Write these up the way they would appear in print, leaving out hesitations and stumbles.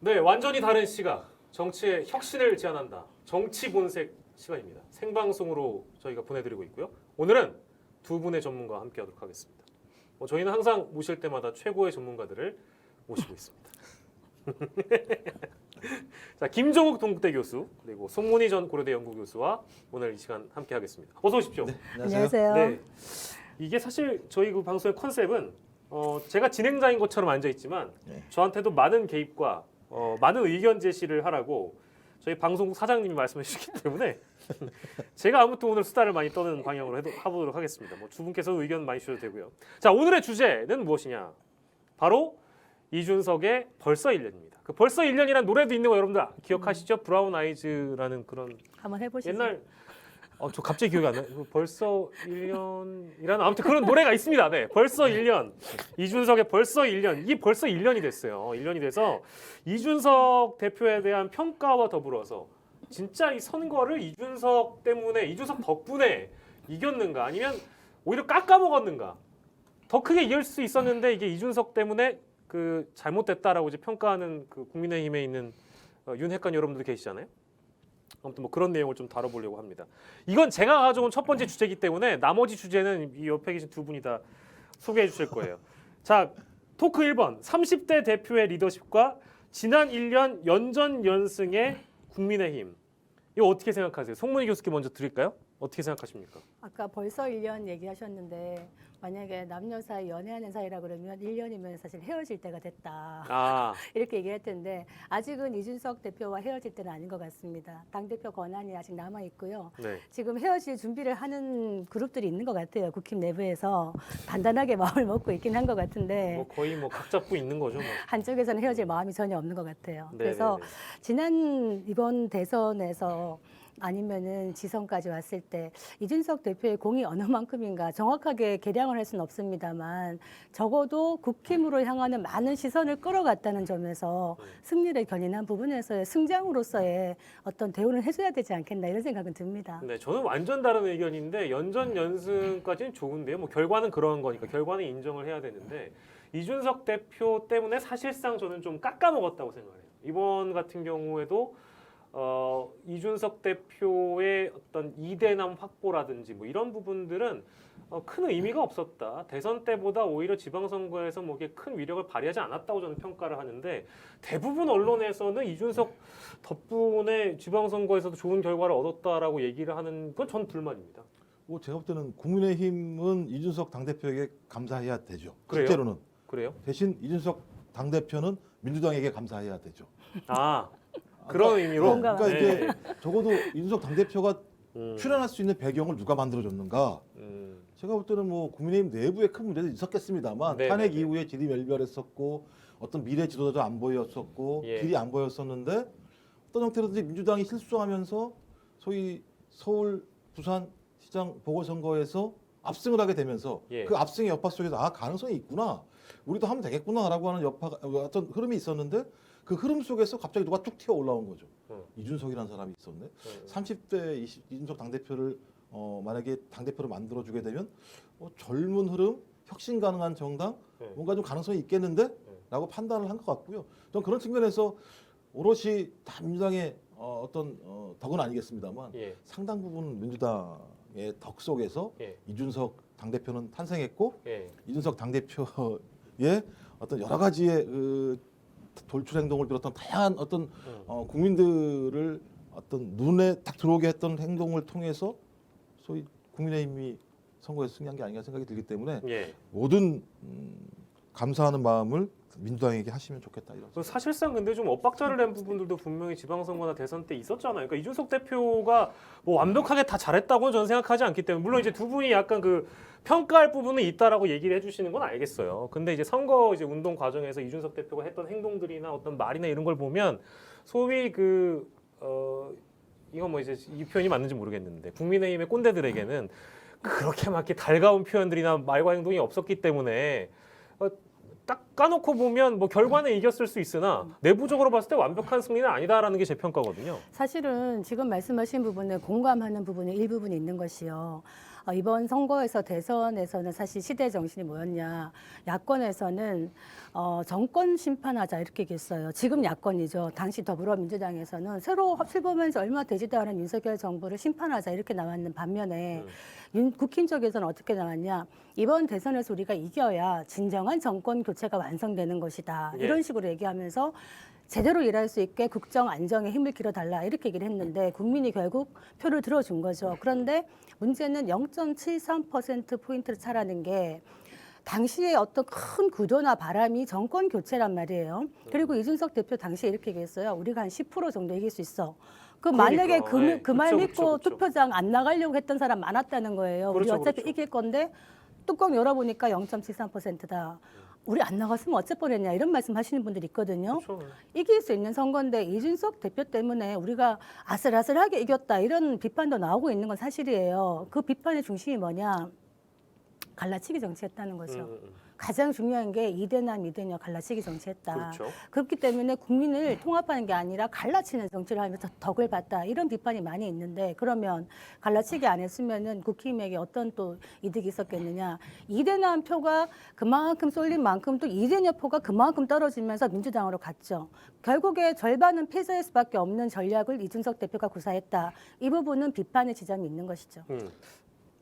네, 완전히 다른 시각. 정치의 혁신을 제안한다. 정치 본색 시간입니다. 생방송으로 저희가 보내드리고 있고요. 오늘은 두 분의 전문가와 함께하도록 하겠습니다. 저희는 항상 모실 때마다 최고의 전문가들을 모시고 있습니다. 자, 김종욱 동국대 교수 그리고 송문희 전 고려대 연구교수와 오늘 이 시간 함께하겠습니다. 어서 오십시오. 네, 안녕하세요. 네, 이게 사실 저희 그 방송의 컨셉은 제가 진행자인 것처럼 앉아 있지만 네. 저한테도 많은 개입과 많은 의견 제시를 하라고 저희 방송국 사장님이 말씀해 주시기 때문에 제가 아무튼 오늘 수다를 많이 떠는 방향으로 해보도록 하겠습니다. 두 분께서 의견 많이 주셔도 되고요. 자, 오늘의 주제는 무엇이냐? 바로 이준석의 벌써 1년입니다. 그 벌써 1년이라는 노래도 있는 거 여러분들 기억하시죠? 브라운 아이즈라는 그런 한번 해보시죠. 옛날 저 갑자기 기억이 안 나요. 벌써 1년이라는 아무튼 그런 노래가 있습니다. 네, 벌써 1년. 이준석의 벌써 1년. 이게 벌써 1년이 됐어요. 1년이 돼서 이준석 대표에 대한 평가와 더불어서 진짜 이 선거를 이준석 때문에, 이준석 덕분에 이겼는가 아니면 오히려 깎아먹었는가. 더 크게 이길 수 있었는데 이게 이준석 때문에 그 잘못됐다라고 이제 평가하는 그 국민의힘에 있는 윤핵관 여러분들 계시잖아요. 아무튼 뭐 그런 내용을 좀 다뤄보려고 합니다. 이건 제가 가져온 첫 번째 주제이기 때문에 나머지 주제는 이 옆에 계신 두 분이 다 소개해 주실 거예요. 자, 토크 1번. 30대 대표의 리더십과 지난 1년 연전연승의 국민의힘. 이거 어떻게 생각하세요? 송문희 교수께 먼저 드릴까요? 어떻게 생각하십니까? 아까 벌써 1년 얘기하셨는데 만약에 남녀 사이 연애하는 사이라 그러면 1년이면 사실 헤어질 때가 됐다. 아, 이렇게 얘기를 했던데 아직은 이준석 대표와 헤어질 때는 아닌 것 같습니다. 당대표 권한이 아직 남아 있고요. 네. 지금 헤어질 준비를 하는 그룹들이 있는 것 같아요. 국힘 내부에서 단단하게 마음을 먹고 있긴 한 것 같은데 뭐 거의 뭐 각 잡고 있는 거죠. 뭐. 한쪽에서는 헤어질 마음이 전혀 없는 것 같아요. 네, 그래서 네, 네. 지난 이번 대선에서 아니면은 지선까지 왔을 때 이준석 대표의 공이 어느 만큼인가 정확하게 계량을 할 수는 없습니다만 적어도 국힘으로 향하는 많은 시선을 끌어갔다는 점에서 승리를 견인한 부분에서의 승장으로서의 어떤 대우를 해줘야 되지 않겠나 이런 생각은 듭니다. 네, 저는 완전 다른 의견인데 연전연승까지는 좋은데요. 뭐 결과는 그런 거니까 결과는 인정을 해야 되는데 이준석 대표 때문에 사실상 저는 좀 깎아먹었다고 생각해요. 이번 같은 경우에도 이준석 대표의 어떤 이대남 확보라든지 뭐 이런 부분들은 큰 의미가 없었다. 대선 때보다 오히려 지방선거에서 뭐 이게 큰 위력을 발휘하지 않았다고 저는 평가를 하는데 대부분 언론에서는 이준석 덕분에 지방선거에서도 좋은 결과를 얻었다라고 얘기를 하는 건 전 불만입니다. 뭐 제가 볼 때는 국민의힘은 이준석 당대표에게 감사해야 되죠. 그래요? 실제로는. 그래요? 대신 이준석 당대표는 민주당에게 감사해야 되죠. 아, 그런 의미로. 그러니까 네. 이제 적어도 이준석 당대표가 음, 출연할 수 있는 배경을 누가 만들어줬는가? 제가 볼 때는 뭐 국민의힘 내부에 큰 문제도 있었겠습니다만 네, 탄핵 네, 네. 이후에 질의멸멸했었고 어떤 미래 지도자도 안 보였었고 예. 길이 안 보였었는데 어떤 형태로든지 민주당이 실수하면서 소위 서울, 부산 시장 보궐선거에서 압승을 하게 되면서 예. 그 압승의 여파 속에서 가능성이 있구나. 우리도 하면 되겠구나라고 하는 여파가 어떤 흐름이 있었는데 그 흐름 속에서 갑자기 누가 툭 튀어 올라온 거죠. 이준석이라는 사람이 있었네. 30대 이준석 당대표를 만약에 당대표를 만들어주게 되면 젊은 흐름, 혁신 가능한 정당 뭔가 좀 가능성이 있겠는데? 라고 판단을 한 것 같고요. 전 그런 측면에서 오롯이 다 민주당의 어떤 덕은 아니겠습니다만 예. 상당 부분 민주당의 덕 속에서 예. 이준석 당대표는 탄생했고 예. 이준석 당대표의 어떤 여러 가지의 그 돌출 행동을 비롯한 다양한 어떤 국민들을 어떤 눈에 딱 들어오게 했던 행동을 통해서 소위 국민의힘이 선거에서 승리한 게 아닌가 생각이 들기 때문에 예. 모든 감사하는 마음을 민주당에게 하시면 좋겠다 이런. 사실상 근데 좀 엇박자를 낸 부분들도 분명히 지방선거나 대선 때 있었잖아요. 그러니까 이준석 대표가 뭐 완벽하게 다 잘했다고는 저는 생각하지 않기 때문에 물론 이제 두 분이 약간 그 평가할 부분은 있다라고 얘기를 해주시는 건 알겠어요. 근데 이제 선거 이제 운동 과정에서 이준석 대표가 했던 행동들이나 어떤 말이나 이런 걸 보면 소위 이건 뭐 이제 이 표현이 맞는지 모르겠는데 국민의힘의 꼰대들에게는 그렇게 막 이렇게 달가운 표현들이나 말과 행동이 없었기 때문에 딱 까놓고 보면 뭐 결과는 이겼을 수 있으나 내부적으로 봤을 때 완벽한 승리는 아니다라는 게 제 평가거든요. 사실은 지금 말씀하신 부분에 공감하는 부분이 일부분이 있는 것이요. 이번 선거에서 대선에서는 사실 시대 정신이 뭐였냐. 야권에서는 정권 심판하자 이렇게 얘기했어요. 지금 야권이죠. 당시 더불어민주당에서는 새로 출범한 지 얼마 되지도 않은 윤석열 정부를 심판하자 이렇게 나왔는 반면에 국힘 쪽에서는 어떻게 나왔냐. 이번 대선에서 우리가 이겨야 진정한 정권 교체가 완성되는 것이다. 예. 이런 식으로 얘기하면서 제대로 일할 수 있게 국정 안정에 힘을 길어달라 이렇게 얘기를 했는데 국민이 결국 표를 들어준 거죠. 그런데 문제는 0.73%포인트를 차라는 게 당시에 어떤 큰 구도나 바람이 정권 교체란 말이에요. 그리고 이준석 대표 당시에 이렇게 얘기했어요. 우리가 한 10% 정도 이길 수 있어. 만약에 그러니까. 그 말 그쵸, 믿고 그쵸. 투표장 안 나가려고 했던 사람 많았다는 거예요. 우리 그렇죠, 어차피 그렇죠. 이길 건데 뚜껑 열어보니까 0.73%다. 우리 안 나갔으면 어쩔 뻔했냐 이런 말씀하시는 분들이 있거든요. 그렇죠. 이길 수 있는 선거인데 이준석 대표 때문에 우리가 아슬아슬하게 이겼다 이런 비판도 나오고 있는 건 사실이에요. 그 비판의 중심이 뭐냐? 갈라치기 정치했다는 거죠. 가장 중요한 게 이대남 이대녀 갈라치기 정치했다. 그렇죠. 그렇기 때문에 국민을 통합하는 게 아니라 갈라치는 정치를 하면서 덕을 봤다. 이런 비판이 많이 있는데 그러면 갈라치기 안 했으면은 국힘에게 어떤 또 이득이 있었겠느냐. 이대남 표가 그만큼 쏠린 만큼 또 이대녀 표가 그만큼 떨어지면서 민주당으로 갔죠. 결국에 절반은 패소할 수밖에 없는 전략을 이준석 대표가 구사했다. 이 부분은 비판의 지점이 있는 것이죠.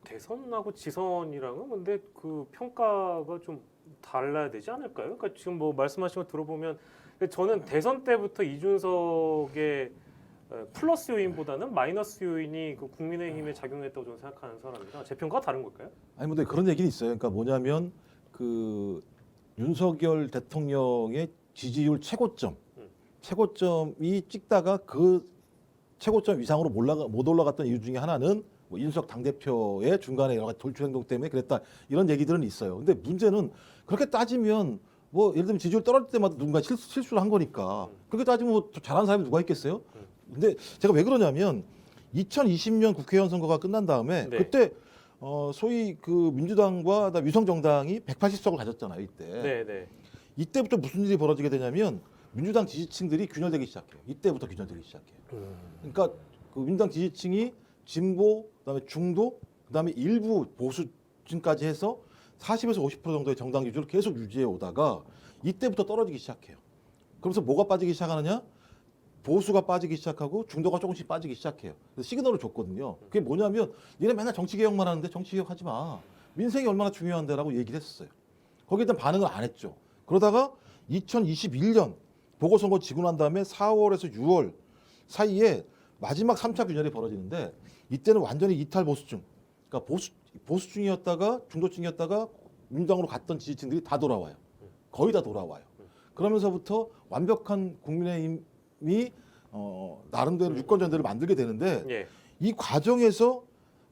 대선하고 지선이랑은 근데 그 평가가 좀 달라야 되지 않을까요? 그러니까 지금 뭐 말씀하신 거 들어보면 저는 대선 때부터 이준석의 플러스 요인보다는 마이너스 요인이 그 국민의힘에 작용했다고 저는 생각하는 사람이라 제 평가가 다른 걸까요? 아니 근데 그런 얘기는 있어요. 그러니까 뭐냐면 그 윤석열 대통령의 지지율 최고점이 찍다가 그 최고점 이상으로 못 올라갔던 이유 중에 하나는 뭐 이준석 당대표의 중간에 여러 가지 돌출 행동 때문에 그랬다 이런 얘기들은 있어요. 근데 문제는 그렇게 따지면 뭐 예를 들면 지지율 떨어질 때마다 누군가 실수를 한 거니까 그렇게 따지면 뭐 잘하는 사람이 누가 있겠어요? 근데 제가 왜 그러냐면 2020년 국회의원 선거가 끝난 다음에 네. 그때 소위 그 민주당과 위성정당이 180석을 가졌잖아요. 이때. 네. 이때부터 무슨 일이 벌어지게 되냐면 민주당 지지층들이 균열되기 시작해요. 이때부터 균열되기 시작해요. 그러니까 그 민주당 지지층이 진보, 그다음에 중도, 그다음에 일부 보수층까지 해서 40에서 50% 정도의 정당 지지율을 계속 유지해 오다가 이때부터 떨어지기 시작해요. 그러면서 뭐가 빠지기 시작하느냐? 보수가 빠지기 시작하고 중도가 조금씩 빠지기 시작해요. 그래서 시그널을 줬거든요. 그게 뭐냐면 얘네 맨날 정치개혁만 하는데 정치개혁 하지 마. 민생이 얼마나 중요한데라고 얘기를 했었어요. 거기에 대한 반응을 안 했죠. 그러다가 2021년 보궐선거 지고 난 다음에 4월에서 6월 사이에 마지막 3차 균열이 벌어지는데 이때는 완전히 이탈 보수층, 그러니까 보수층이었다가 중도층이었다가 민주당으로 갔던 지지층들이 다 돌아와요. 거의 다 돌아와요. 그러면서부터 완벽한 국민의힘이 나름대로 유권자들을 만들게 되는데 예. 이 과정에서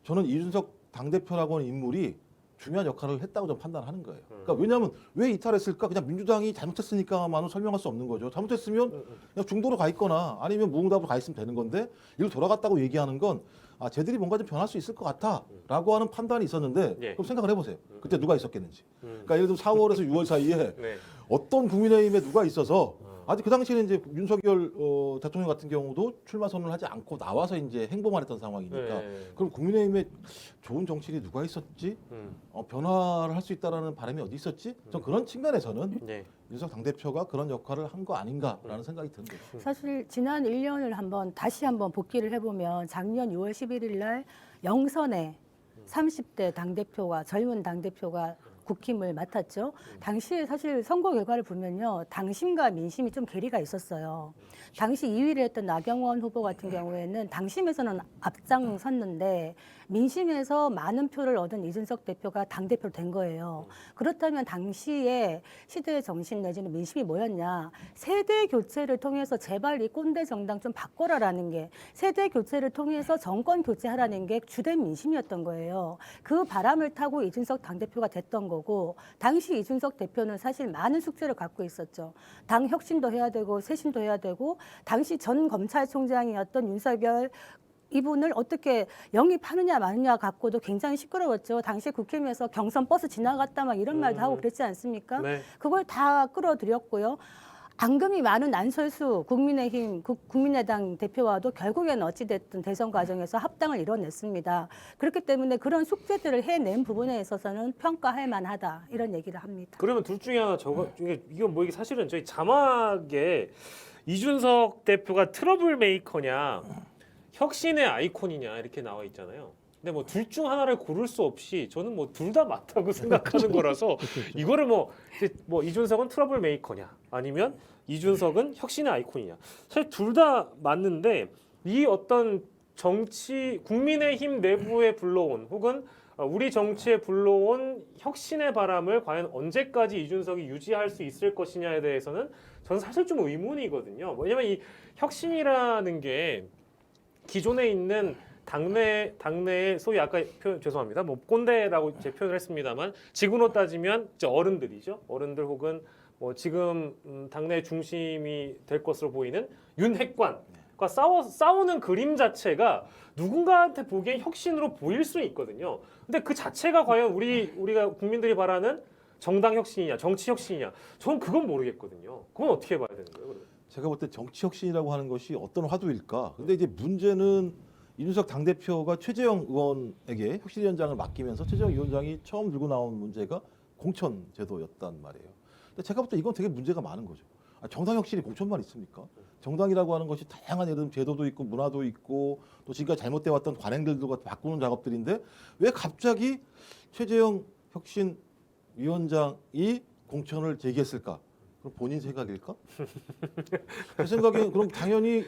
저는 이준석 당대표라고 하는 인물이 중요한 역할을 했다고 저는 판단하는 거예요. 그러니까 왜냐하면 왜 이탈했을까? 그냥 민주당이 잘못했으니까만은 설명할 수 없는 거죠. 잘못했으면 그냥 중도로 가 있거나 아니면 무응답으로 가 있으면 되는 건데 이로 돌아갔다고 얘기하는 건 쟤들이 뭔가 좀 변할 수 있을 것 같아라고 하는 판단이 있었는데 예. 그럼 생각을 해보세요. 그때 누가 있었겠는지. 그러니까 예를 들어 4월에서 6월 사이에 네. 어떤 국민의힘에 누가 있어서 아직 그 당시에는 이제 윤석열 대통령 같은 경우도 출마 선언을 하지 않고 나와서 이제 행보만 했던 상황이니까 네. 그럼 국민의힘에 좋은 정치인이 누가 있었지? 변화를 할 수 있다라는 바람이 어디 있었지? 전 그런 측면에서는 네. 윤석 당대표가 그런 역할을 한 거 아닌가라는 생각이 드는 거죠. 사실 지난 1년을 다시 한번 복기를 해보면 작년 6월 11일 날 영선에 30대 당대표가 젊은 당대표가 국힘을 맡았죠. 당시에 사실 선거 결과를 보면요. 당심과 민심이 좀 괴리가 있었어요. 당시 2위를 했던 나경원 후보 같은 경우에는 당심에서는 앞장섰는데 민심에서 많은 표를 얻은 이준석 대표가 당대표로 된 거예요. 그렇다면 당시에 시대의 정신 내지는 민심이 뭐였냐. 세대 교체를 통해서 제발 이 꼰대 정당 좀 바꿔라라는 게 세대 교체를 통해서 정권 교체하라는 게 주된 민심이었던 거예요. 그 바람을 타고 이준석 당대표가 됐던 거고 당시 이준석 대표는 사실 많은 숙제를 갖고 있었죠. 당 혁신도 해야 되고 쇄신도 해야 되고 당시 전 검찰총장이었던 윤석열 이분을 어떻게 영입하느냐 마느냐 갖고도 굉장히 시끄러웠죠. 당시 국힘에서 경선 버스 지나갔다 막 이런 말도 하고 그랬지 않습니까? 네. 그걸 다 끌어들였고요. 앙금이 많은 안철수 국민의힘 국민의당 대표와도 결국에는 어찌됐든 대선 과정에서 합당을 이뤄냈습니다. 그렇기 때문에 그런 숙제들을 해낸 부분에 있어서는 평가할 만하다 이런 얘기를 합니다. 그러면 둘 중에 하나 이건 뭐 이게 사실은 저희 자막에 이준석 대표가 트러블 메이커냐 혁신의 아이콘이냐 이렇게 나와 있잖아요. 근데 뭐 둘 중 하나를 고를 수 없이 저는 뭐 둘 다 맞다고 생각하는 거라서 이거를 뭐 이준석은 트러블 메이커냐 아니면 이준석은 혁신의 아이콘이냐 사실 둘 다 맞는데 이 어떤 정치 국민의힘 내부에 불러온 혹은 우리 정치에 불러온 혁신의 바람을 과연 언제까지 이준석이 유지할 수 있을 것이냐에 대해서는 저는 사실 좀 의문이거든요. 왜냐면 이 혁신이라는 게 기존에 있는 당내의 소위 아까 죄송합니다. 뭐 꼰대라고 제 표현을 했습니다만 지금으로 따지면 이제 어른들이죠. 어른들 혹은 뭐 지금 당내 중심이 될 것으로 보이는 윤핵관과 싸우는 그림 자체가 누군가한테 보기엔 혁신으로 보일 수 있거든요. 근데 그 자체가 과연 우리가 국민들이 바라는 정당 혁신이냐, 정치 혁신이냐, 저는 그건 모르겠거든요. 그건 어떻게 봐야 되는 거예요? 그러면? 제가 볼 때 정치 혁신이라고 하는 것이 어떤 화두일까? 근데 이제 문제는 이준석 당대표가 최재형 의원에게 혁신위원장을 맡기면서 최재형 위원장이 처음 들고 나온 문제가 공천 제도였단 말이에요. 근데 제가 볼 때 이건 되게 문제가 많은 거죠. 정당 혁신이 공천만 있습니까? 정당이라고 하는 것이 다양한 예를 들면 제도도 있고 문화도 있고 또 지금까지 잘못돼 왔던 관행들도 바꾸는 작업들인데 왜 갑자기 최재형 혁신위원장이 공천을 제기했을까? 그럼 본인 생각일까? 제 생각엔 그럼 당연히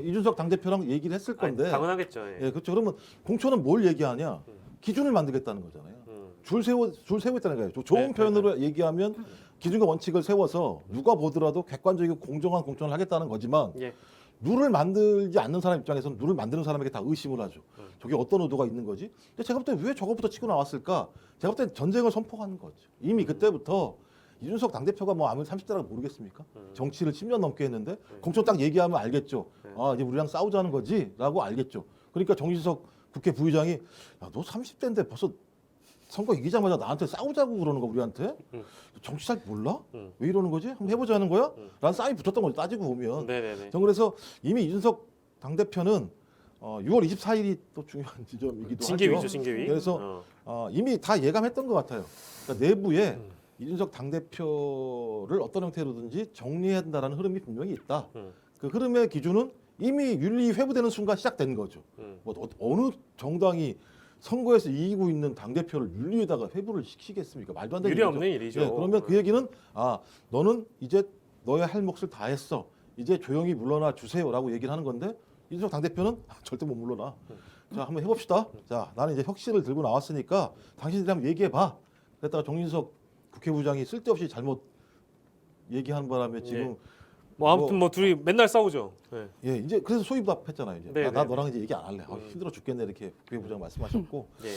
이준석 당대표랑 얘기를 했을 건데. 당연하겠죠. 예. 예, 그렇죠. 그러면 공천은 뭘 얘기하냐? 기준을 만들겠다는 거잖아요. 줄 세우겠다는 거예요. 좋은 네, 표현으로 얘기하면 기준과 원칙을 세워서 누가 보더라도 객관적이고 공정한 공천을 하겠다는 거지만 예. 룰을 만들지 않는 사람 입장에서는 룰을 만드는 사람에게 다 의심을 하죠. 저게 어떤 의도가 있는 거지? 근데 제가 볼 때 왜 저것부터 치고 나왔을까? 제가 볼 때 전쟁을 선포하는 거죠. 이미 그때부터 이준석 당대표가 뭐 아무리 30대라고 모르겠습니까? 정치를 10년 넘게 했는데 공천 딱 얘기하면 알겠죠. 아 이제 우리랑 싸우자는 거지라고 알겠죠. 그러니까 정진석 국회 부의장이 야, 너 30대인데 벌써 선거 이기자마자 나한테 싸우자고 그러는 거 우리한테? 정치 잘 몰라? 왜 이러는 거지? 한번 해보자는 거야? 라는 싸움이 붙었던 거죠. 따지고 보면. 네네네. 전 그래서 이미 이준석 당대표는 6월 24일이 또 중요한 지점이기도 징계위죠, 하죠. 징계위. 그래서 이미 다 예감했던 것 같아요. 그러니까 내부에 이준석 당대표를 어떤 형태로든지 정리해야 한다는 흐름이 분명히 있다. 그 흐름의 기준은 이미 윤리 회부되는 순간 시작된 거죠. 뭐 어느 정당이 선거에서 이기고 있는 당대표를 윤리에다가 회부를 시키겠습니까? 말도 안 되는 유리 일이죠. 없는 일이죠. 네, 그러면 그 얘기는 너는 이제 너의 할 몫을 다 했어. 이제 조용히 물러나 주세요라고 얘기를 하는 건데 이준석 당대표는 절대 못 물러나. 자, 한번 해봅시다. 자, 나는 이제 혁신을 들고 나왔으니까 당신들이 한번 얘기해봐. 그랬다가 정진석 국회부장이 쓸데없이 잘못 얘기하는 바람에 지금 뭐 아무튼 뭐 둘이 맨날 싸우죠. 네. 예, 이제 그래서 소입답했잖아요. 이제 네, 나 네. 너랑 이제 얘기 안 할래. 힘들어 죽겠네 이렇게 국회부장 말씀하셨고. 예.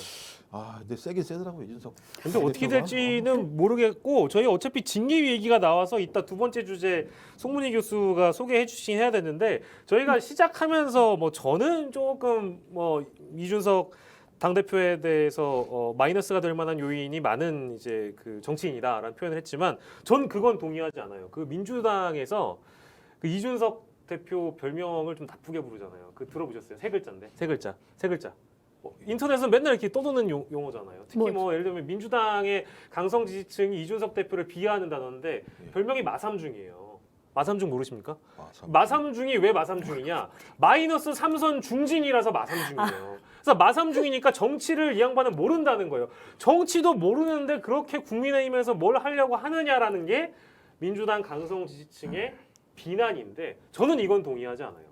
근데 세긴 세더라고요 이준석. 근데 어떻게 대표가. 될지는 모르겠고 저희 어차피 징계위 얘기가 나와서 이따 두 번째 주제 송문희 교수가 소개해 주시긴 해야 되는데 저희가 시작하면서 뭐 저는 조금 뭐 이준석 당대표에 대해서 마이너스가 될 만한 요인이 많은 이제 그 정치인이다라는 표현을 했지만 전 그건 동의하지 않아요. 그 민주당에서 그 이준석 대표 별명을 좀 나쁘게 부르잖아요. 그 들어보셨어요? 세 글자인데 세 글자. 인터넷은 맨날 이렇게 떠도는 용어잖아요. 특히 뭐 예를 들면 민주당의 강성 지지층이 이준석 대표를 비하하는 단어인데 별명이 마삼중이에요. 마삼중 모르십니까? 마삼중이 왜 마삼중이냐? 마이너스 3선 중진이라서 마삼중이에요. 그래서 마삼중이니까 정치를 이 양반은 모른다는 거예요. 정치도 모르는데 그렇게 국민의힘에서 뭘 하려고 하느냐라는 게 민주당 강성 지지층의 비난인데 저는 이건 동의하지 않아요.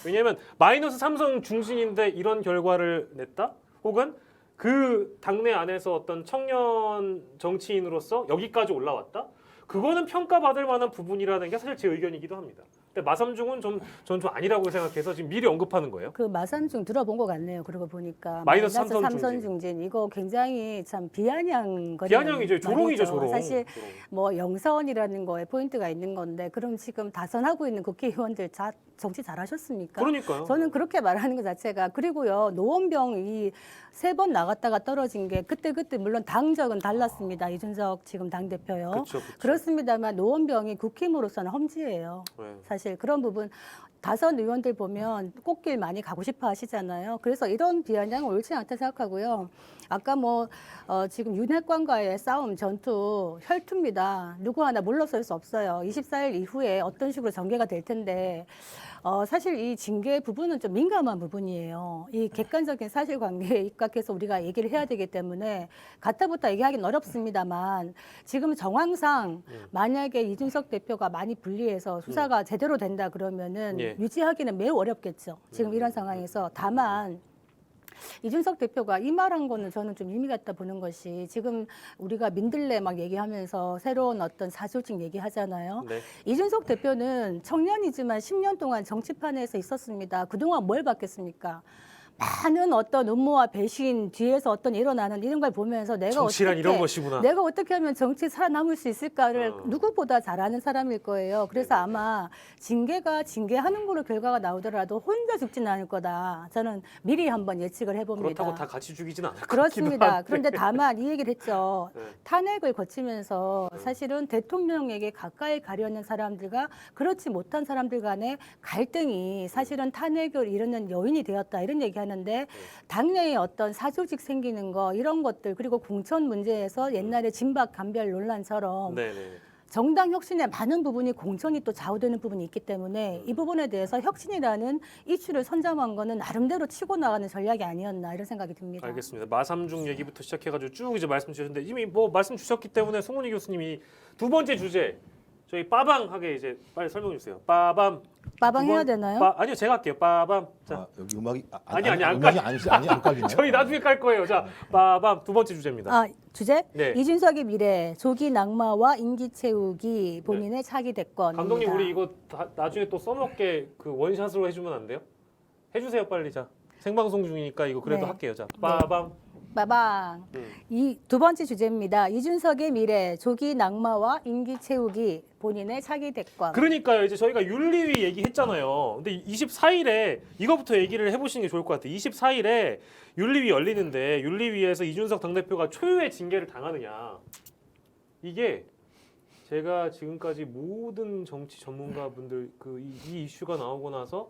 왜냐하면 마이너스 3선 중진인데 이런 결과를 냈다? 혹은 그 당내 안에서 어떤 청년 정치인으로서 여기까지 올라왔다? 그거는 평가받을 만한 부분이라는 게 사실 제 의견이기도 합니다. 근데 마삼중은 전 좀 아니라고 생각해서 지금 미리 언급하는 거예요. 그 마삼중 들어본 것 같네요. 그러고 보니까 마이너스 삼선 삼선 중진 이거 굉장히 참 비아냥거리는 비아냥이죠. 조롱이죠, 말이죠. 조롱. 사실 조롱. 뭐 영선이라는 거에 포인트가 있는 건데 그럼 지금 다선하고 있는 국회의원들 정치 잘하셨습니까? 그러니까요. 저는 그렇게 말하는 것 자체가 그리고요 노원병이 3번 나갔다가 떨어진 게 그때 물론 당적은 달랐습니다. 이준석 지금 당 대표요. 그렇죠. 그렇습니다만 노원병이 국힘으로서는 험지예요. 네. 사실 그런 부분 다선 의원들 보면 꽃길 많이 가고 싶어 하시잖아요. 그래서 이런 비아냥은 옳지 않다 생각하고요. 아까 지금 윤핵관과의 싸움 전투 혈투입니다. 누구 하나 물러설 수 없어요. 24일 이후에 어떤 식으로 전개가 될 텐데 사실 이 징계 부분은 좀 민감한 부분이에요. 이 객관적인 사실관계에 입각해서 우리가 얘기를 해야 되기 때문에 가타부타 얘기하기는 어렵습니다만 지금 정황상 만약에 이준석 대표가 많이 분리해서 수사가 제대로 된다 그러면은 예. 유지하기는 매우 어렵겠죠. 지금 이런 상황에서 다만 이준석 대표가 이 말한 거는 저는 좀 의미가 있다 보는 것이 지금 우리가 민들레 막 얘기하면서 새로운 어떤 사조직 얘기하잖아요. 네. 이준석 대표는 청년이지만 10년 동안 정치판에서 있었습니다. 그동안 뭘 봤겠습니까? 많은 어떤 음모와 배신 뒤에서 어떤 일어나는 이런 걸 보면서 정치란 이런 것이구나. 내가 어떻게 하면 정치에 살아남을 수 있을까를 누구보다 잘 아는 사람일 거예요. 그래서 네네. 아마 징계하는 거로 결과가 나오더라도 혼자 죽지는 않을 거다. 저는 미리 한번 예측을 해봅니다. 그렇다고 다 같이 죽이진 않을 것 같기도 그렇습니다. 한데. 그런데 다만 이 얘기를 했죠. 네. 탄핵을 거치면서 사실은 대통령에게 가까이 가려는 사람들과 그렇지 못한 사람들 간의 갈등이 사실은 탄핵을 이루는 요인이 되었다. 이런 얘기하는데 당내에 어떤 사조직 생기는 거 이런 것들 그리고 공천 문제에서 옛날에 진박 간별 논란처럼 네네. 정당 혁신의 많은 부분이 공천이 또 좌우되는 부분이 있기 때문에 이 부분에 대해서 혁신이라는 이슈를 선점한 거는 나름대로 치고 나가는 전략이 아니었나 이런 생각이 듭니다. 알겠습니다. 마삼중 얘기부터 시작해가지고 쭉 이제 말씀 주셨는데 이미 뭐 말씀 주셨기 때문에 송문희 교수님이 두 번째 주제 저희 빠방하게 이제 빨리 설명해 주세요. 빠밤. 빠방 해야 되나요? 아니요, 제가 할게요. 빠밤. 자, 아, 여기 음악이 아니, 안 음악이 안 깔리네. 저희 나중에 깔 거예요. 자, 빠밤 두 번째 주제입니다. 주제? 네. 이준석의 미래, 조기 낙마와 임기 채우기, 본인의 차기 대권. 감독님 우리 이거 나중에 또 써먹게 그 원샷으로 해주면 안 돼요? 해주세요 빨리. 자, 생방송 중이니까 이거 그래도 네. 할게요. 자, 빠밤. 빠방. 이 두 번째 주제입니다. 이준석의 미래, 조기 낙마와 임기 채우기, 본인의 차기 대권. 그러니까요. 이제 저희가 윤리위 얘기했잖아요. 근데 24일에 이거부터 얘기를 해보시는 게 좋을 것 같아요. 24일에 윤리위 열리는데 윤리위에서 이준석 당대표가 초유의 징계를 당하느냐. 이게 제가 지금까지 모든 정치 전문가분들 이 이슈가 나오고 나서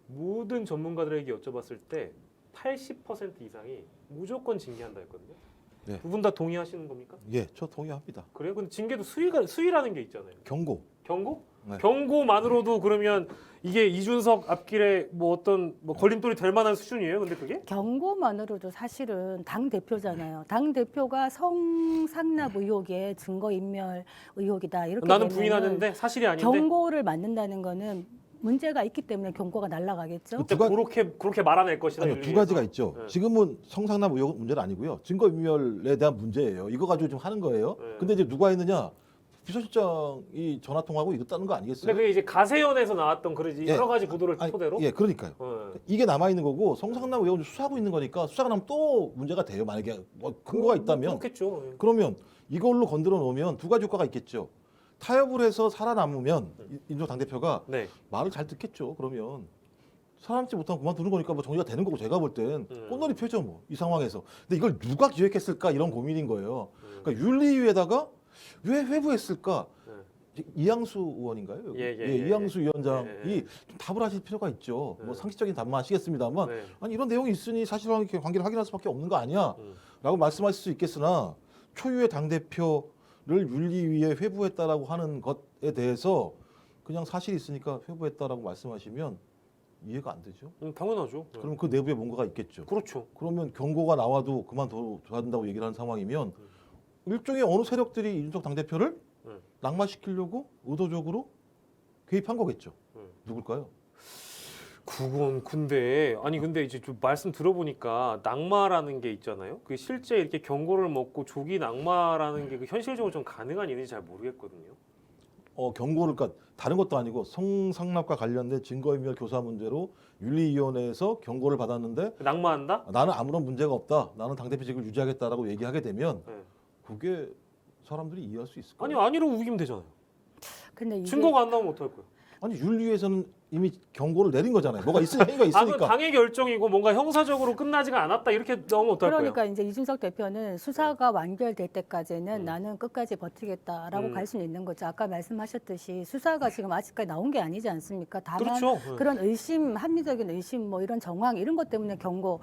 모든 전문가들에게 여쭤봤을 때 80% 이상이 무조건 징계한다 했거든요. 네. 두 분 다 동의하시는 겁니까? 예, 저 동의합니다. 그래요? 근데 징계도 수위라는 게 있잖아요. 경고. 경고? 네. 경고만으로도 그러면 이게 이준석 앞길에 뭐 어떤 뭐 걸림돌이 될 만한 수준이에요? 근데 그게? 경고만으로도 사실은 당 대표잖아요. 당 대표가 성상납 의혹에 증거 인멸 의혹이다. 이렇게 나는 되면은 부인하는데 사실이 아닌데. 경고를 맞는다는 거는 문제가 있기 때문에 경고가 날아가겠죠. 그때 두 가- 그렇게 말아낼 것이다. 아니요, 두 윤리위에서. 가지가 있죠. 네. 지금은 성상납 의혹 문제는 아니고요. 증거인멸에 대한 문제예요. 이거 가지고 지금 하는 거예요. 네. 근데 이제 누가 했느냐? 비서실장이 전화 통화하고 이랬다는 거 아니겠어요? 근데 그게 이제 가세연에서 나왔던 그러지 예. 여러 가지 보도를 아니, 토대로. 예, 그러니까요. 어. 이게 남아 있는 거고 성상납 의혹을 수사하고 있는 거니까 수사가 나면 또 문제가 돼요. 만약에 뭐 근거가 있다면 그렇겠죠. 예. 그러면 이걸로 건드려 놓으면 두 가지 효과가 있겠죠. 타협을 해서 살아남으면 이준석 당대표가 네. 말을 잘 듣겠죠. 그러면 살아남지 못하면 그만두는 거니까 뭐 정리가 되는 거고 제가 볼 땐 꽃놀이 펴죠 뭐 이 상황에서. 근데 이걸 누가 기획했을까 이런 고민인 거예요. 그러니까 윤리위에다가 왜 회부했을까? 이양수 의원인가요? 여기? 예. 이양수 위원장이 예. 좀 답을 하실 필요가 있죠. 예. 뭐 상식적인 답만 하시겠습니다만 네. 아니 이런 내용이 있으니 사실관계를 확인할 수밖에 없는 거 아니야? 라고 말씀하실 수 있겠으나 초유의 당대표를 윤리위에 회부했다라고 하는 것에 대해서 그냥 사실이 있으니까 회부했다라고 말씀하시면 이해가 안 되죠. 당연하죠. 예. 그럼 그 내부에 뭔가가 있겠죠. 그렇죠. 그러면 경고가 나와도 그만둬야 한다고 얘기를 하는 상황이면 일종의 어느 세력들이 이준석 당대표를 낙마시키려고 의도적으로 개입한 거겠죠. 누굴까요? 그건 근데 이제 좀 말씀 들어보니까 낙마라는 게 있잖아요. 그 실제 이렇게 경고를 먹고 조기 낙마라는 게 그 현실적으로 좀 가능한 일인지 잘 모르겠거든요. 경고를 그러니까 다른 것도 아니고 성상납과 관련된 증거인멸 교사 문제로 윤리위원회에서 경고를 받았는데 낙마한다? 나는 아무런 문제가 없다. 나는 당대표직을 유지하겠다라고 얘기하게 되면 네. 그게 사람들이 이해할 수 있을까요? 아니 아니라고 우기면 되잖아요. 근데 이게 증거가 안 나오면 어떡할 거예요? 아니 윤리위에서는 이미 경고를 내린 거잖아요. 뭐가 있으니까 행위가 아, 그 있으니까. 당의 결정이고 뭔가 형사적으로 끝나지가 않았다 이렇게 나오면 어떡할 그러니까 거예요? 이제 이준석 대표는 수사가 완결될 때까지는 음. 나는 끝까지 버티겠다라고 음. 갈 수는 있는 거죠. 아까 말씀하셨듯이 수사가 지금 아직까지 나온 게 아니지 않습니까? 다만 그렇죠. 네. 그런 의심, 합리적인 의심, 뭐 이런 정황 이런 것 때문에 경고,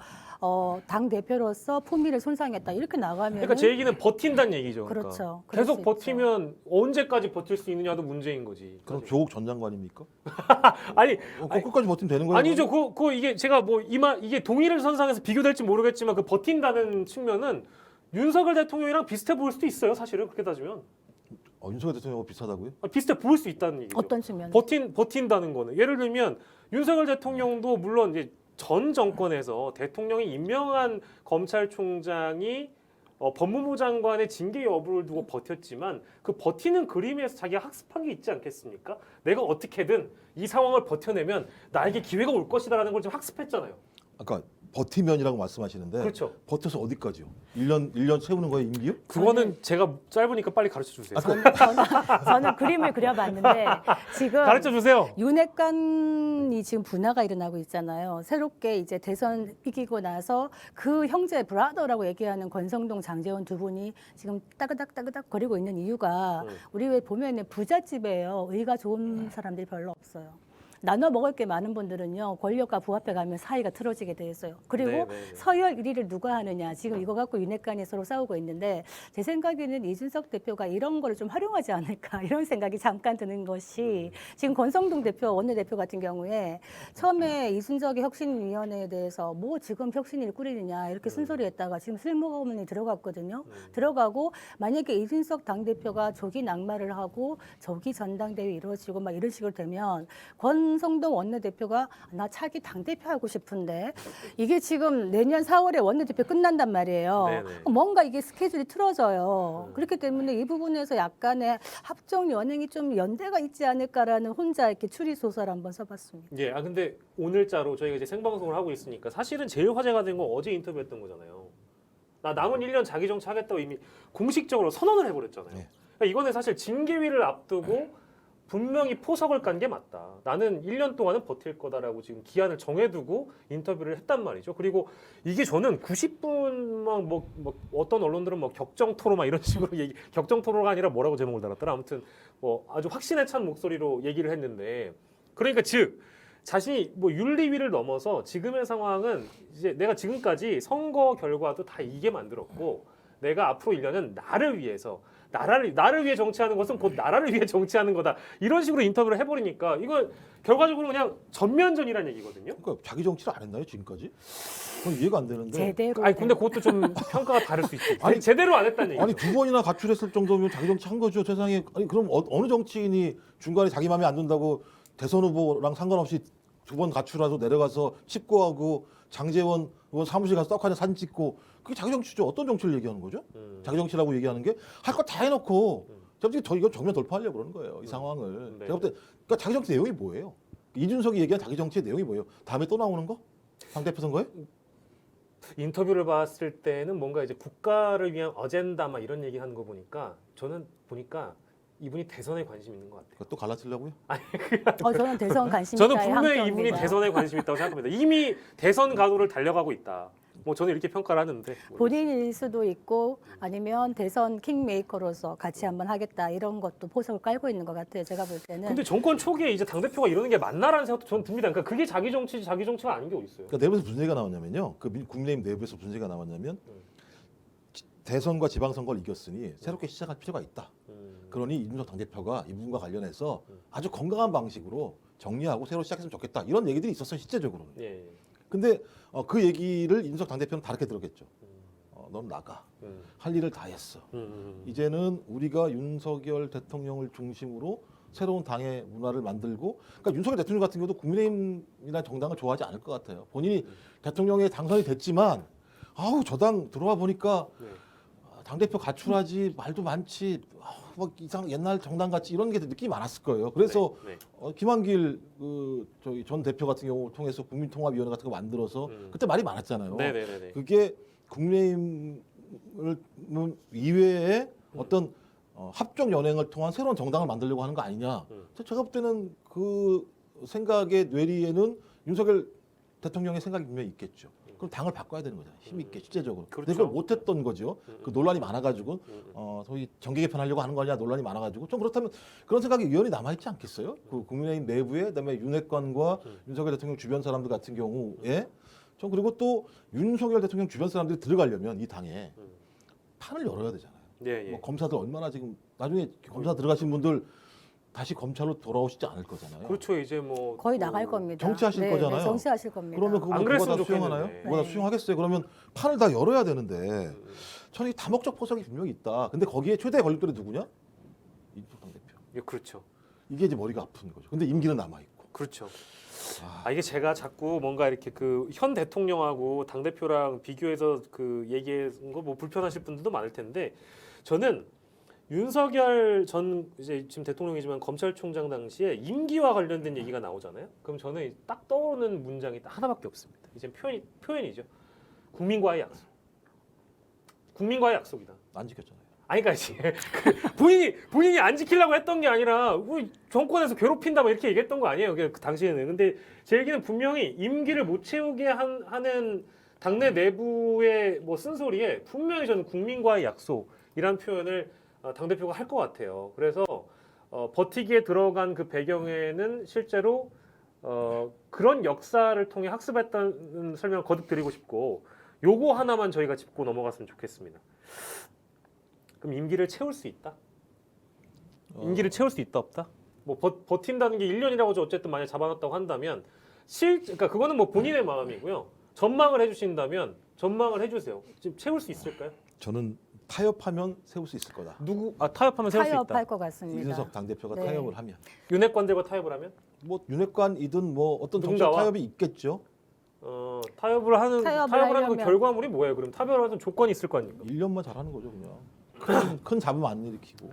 당 대표로서 품위를 손상했다 이렇게 나가면 그러니까 제 얘기는 버틴다는 얘기죠. 그러니까. 그렇죠. 그럴 계속 수 버티면 언제까지 버틸 수 있느냐도 문제인 거지. 그럼 조국 전 장관입니까? 아니 끝까지 버티면 되는 거예요? 아니죠. 그 이게 제가 뭐 이게 동의를 선상에서 비교될지 모르겠지만 그 버틴다는 측면은 윤석열 대통령이랑 비슷해 보일 수도 있어요. 사실은 그렇게 따지면 윤석열 대통령하고 비슷하다고요? 비슷해 보일 수 있다는 얘기죠. 어떤 측면? 버틴다는 거는 예를 들면 윤석열 대통령도 물론 이제 전 정권에서 대통령이 임명한 검찰총장이 법무부 장관의 징계 여부를 두고 버텼지만 그 버티는 그림에서 자기가 학습한 게 있지 않겠습니까? 내가 어떻게든 이 상황을 버텨내면 나에게 기회가 올 것이다라는 걸 좀 학습했잖아요. 아까 버티면이라고 말씀하시는데 그렇죠. 버텨서 어디까지요? 1년 채우는 거예요, 임기요? 그거는 제가 짧으니까 빨리 가르쳐 주세요. 저는 그림을 그려봤는데 지금 가르쳐 주세요. 윤핵관이 지금 분화가 일어나고 있잖아요. 새롭게 이제 대선 이기고 나서 그 형제 브라더라고 얘기하는 권성동, 장제원 두 분이 지금 따그닥 거리고 있는 이유가 우리 왜 보면은 부잣집이에요. 의가 좋은 사람들이 별로 없어요. 나눠 먹을 게 많은 분들은요 권력과 부합해 가면 사이가 틀어지게 돼 있어요. 그리고 네네네. 서열 1위를 누가 하느냐 지금 이거 갖고 윤핵관이 서로 싸우고 있는데 제 생각에는 이준석 대표가 이런 거를 좀 활용하지 않을까 이런 생각이 잠깐 드는 것이 지금 권성동 대표 원내대표 같은 경우에 처음에 이준석의 혁신위원회에 대해서 뭐 지금 혁신위를 꾸리느냐 이렇게 쓴소리했다가 지금 쓸모없는 들어갔거든요. 들어가고 만약에 이준석 당대표가 조기 낙마를 하고 조기 전당대회 이루어지고 막 이런 식으로 되면 권성동 원내대표가 나 차기 당대표 하고 싶은데 이게 지금 내년 4월에 원내대표 끝난단 말이에요. 네네. 뭔가 이게 스케줄이 틀어져요. 그렇기 때문에 이 부분에서 약간의 합종 연행이 좀 연대가 있지 않을까라는 혼자 이렇게 추리 소설 한번 써봤습니다. 예, 근데 오늘자로 저희가 이제 생방송을 하고 있으니까 사실은 제일 화제가 된 건 어제 인터뷰했던 거잖아요. 나 남은 1년 자기 정치하겠다고 이미 공식적으로 선언을 해버렸잖아요. 네. 그러니까 이거는 사실 징계위를 앞두고 분명히 포석을 깐 게 맞다. 나는 1년 동안은 버틸 거다라고 지금 기한을 정해두고 인터뷰를 했단 말이죠. 그리고 이게 저는 90분 뭐 어떤 언론들은 뭐 격정 토론 막 이런 식으로 격정 토론가 아니라 뭐라고 제목을 달았더라. 아무튼 뭐 아주 확신에 찬 목소리로 얘기를 했는데 그러니까 즉 자신이 뭐 윤리위를 넘어서 지금의 상황은 이제 내가 지금까지 선거 결과도 다 이게 만들었고 내가 앞으로 1년은 나를 위해서 나라를 위해 정치하는 것은 곧 나라를 위해 정치하는 거다. 이런 식으로 인터뷰를 해버리니까 이건 결과적으로 그냥 전면전이라는 얘기거든요. 그러니까 자기 정치를 안 했나요 지금까지? 그건 이해가 안 되는데. 제대로. 아니 근데 그것도 좀 평가가 다를 수 있죠. 아니, 제대로 안 했다는 얘기죠. 아니 2번이나 가출했을 정도면 자기 정치 한 거죠 세상에. 아니 그럼 어느 정치인이 중간에 자기 마음에 안 든다고 대선 후보랑 상관없이 2번 가출하고 내려가서 칩고하고 장제원 의원 사무실 가서 떡하니 사진 찍고 그게 자기 정치죠. 어떤 정치를 얘기하는 거죠? 자기 정치라고 얘기하는 게 할 거 다 해놓고 솔직히 저 이거 정면 돌파하려고 그러는 거예요. 이 상황을. 네. 제가 볼 때 그러니까 자기 정치 내용이 뭐예요? 이준석이 얘기한 자기 정치의 내용이 뭐예요? 다음에 또 나오는 거? 당대표 선거에? 인터뷰를 봤을 때는 뭔가 이제 국가를 위한 어젠다 막 이런 얘기하는 거 보니까 저는 보니까 이분이 대선에 관심 있는 것 같아요. 또 갈라치려고요? 저는 대선 관심 저는 있다의 분명히 한편입니다. 이분이 대선에 관심 있다고 생각합니다. 이미 대선 가도를 달려가고 있다. 뭐 저는 이렇게 평가를 하는데 본인일 수도 있고 아니면 대선 킹메이커로서 같이 한번 하겠다 이런 것도 포석을 깔고 있는 것 같아요. 제가 볼 때는. 근데 정권 초기에 이제 당 대표가 이러는 게 맞나라는 생각도 저는 듭니다. 그러니까 그게 자기 정치지 자기 정치가 아닌 게 어디 있어요? 그러니까 내부에서 무슨 얘기가 나왔냐면요. 그 국민의힘 내부에서 무슨 얘기가 나왔냐면 대선과 지방선거를 이겼으니 새롭게 시작할 필요가 있다. 그러니 이준석 당대표가 이 부분과 관련해서 아주 건강한 방식으로 정리하고 새로 시작했으면 좋겠다. 이런 얘기들이 있었어요. 실제적으로는. 예. 근데 그 얘기를 이준석 당대표는 다르게 들었겠죠. 넌 나가. 할 일을 다 했어. 이제는 우리가 윤석열 대통령을 중심으로 새로운 당의 문화를 만들고 그러니까 윤석열 대통령 같은 경우도 국민의힘이나 정당을 좋아하지 않을 것 같아요. 본인이 대통령에 당선이 됐지만 아우 저 당 들어와 보니까 네. 당대표 가출하지 말도 많지 아우, 막 이상 옛날 정당 같이 이런 게 느낌이 많았을 거예요. 그래서 네, 네. 김한길 저기 전 대표 같은 경우 통해서 국민통합위원회 같은 거 만들어서 그때 말이 많았잖아요. 네네네. 그게 국민의힘을 이외에 어떤 합종 연행을 통한 새로운 정당을 만들려고 하는 거 아니냐. 제가 볼 때는 그 생각의 뇌리에는 윤석열 대통령의 생각이 분명히 있겠죠. 그럼 당을 바꿔야 되는 거잖아요. 힘 있게 실제적으로. 그렇죠. 근데 그걸 못했던 거죠. 그 논란이 많아가지고 소위 정계 개편하려고 하는 거냐 논란이 많아가지고 좀 그렇다면 그런 생각이 유연히 남아있지 않겠어요? 그 국민의힘 내부에 그다음에 윤핵관과 윤석열 대통령 주변 사람들 같은 경우에 전 그리고 또 윤석열 대통령 주변 사람들이 들어가려면 이 당에 판을 열어야 되잖아요. 예, 예. 뭐 검사들 얼마나 지금 나중에 검사 들어가신 분들 다시 검찰로 돌아오시지 않을 거잖아요. 그렇죠. 이제 뭐 거의 또 나갈 겁니다. 정치하실 거잖아요. 네, 정치하실 겁니다. 그러면 그거 안 그거 그랬으면 다 수용하나요? 좋겠는데. 그거 다 네. 수용하겠어요? 그러면 판을 다 열어야 되는데 저는 이 다목적 포석이 분명히 있다. 근데 거기에 최대 걸림돌이 누구냐? 이준석 당대표. 예, 그렇죠. 이게 이제 머리가 아픈 거죠. 근데 임기는 남아 있고. 그렇죠. 이게 제가 자꾸 뭔가 이렇게 그 현 대통령하고 당 대표랑 비교해서 그 얘기한 거 뭐 불편하실 분들도 많을 텐데 저는 윤석열 전 이제 지금 대통령이지만 검찰총장 당시에 임기와 관련된 얘기가 나오잖아요. 그럼 저는 딱 떠오르는 문장이 딱 하나밖에 없습니다. 이제 표현이죠. 국민과의 약속. 국민과의 약속이다. 안 지켰잖아요. 아니 그러니까 이제 본인이 안 지키려고 했던 게 아니라 우리 정권에서 괴롭힌다 뭐 이렇게 얘기했던 거 아니에요. 그 당시에는. 근데 제 얘기는 분명히 임기를 못 채우게 하는 당내 내부의 뭐 쓴소리에 분명히 저는 국민과의 약속이라는 표현을 당 대표가 할 것 같아요. 그래서 버티기에 들어간 그 배경에는 실제로 그런 역사를 통해 학습했다는 설명을 거듭 드리고 싶고 요거 하나만 저희가 짚고 넘어갔으면 좋겠습니다. 그럼 임기를 채울 수 있다? 임기를 채울 수 있다 없다? 뭐 버틴다는 게 1년이라고 어쨌든 만약 잡아놨다고 한다면 그러니까 그거는 뭐 본인의 마음이고요. 전망을 해주신다면 전망을 해주세요. 지금 채울 수 있을까요? 저는 타협하면 세울 수 있을 거다. 타협하면 세울 수 있다. 타협할 것 같습니다. 이준석 당대표가 네. 타협을 하면. 윤핵관들과 타협을 하면 뭐 윤핵관이든 뭐 어떤 정책 누군가와? 타협이 있겠죠. 타협을 하는 타협을 그 하려면- 결과물이 뭐예요? 그럼 타협을 하는 조건이 있을 거 아닙니까? 1년만 잘하는 거죠 그냥. 큰 잡음 안 일으키고.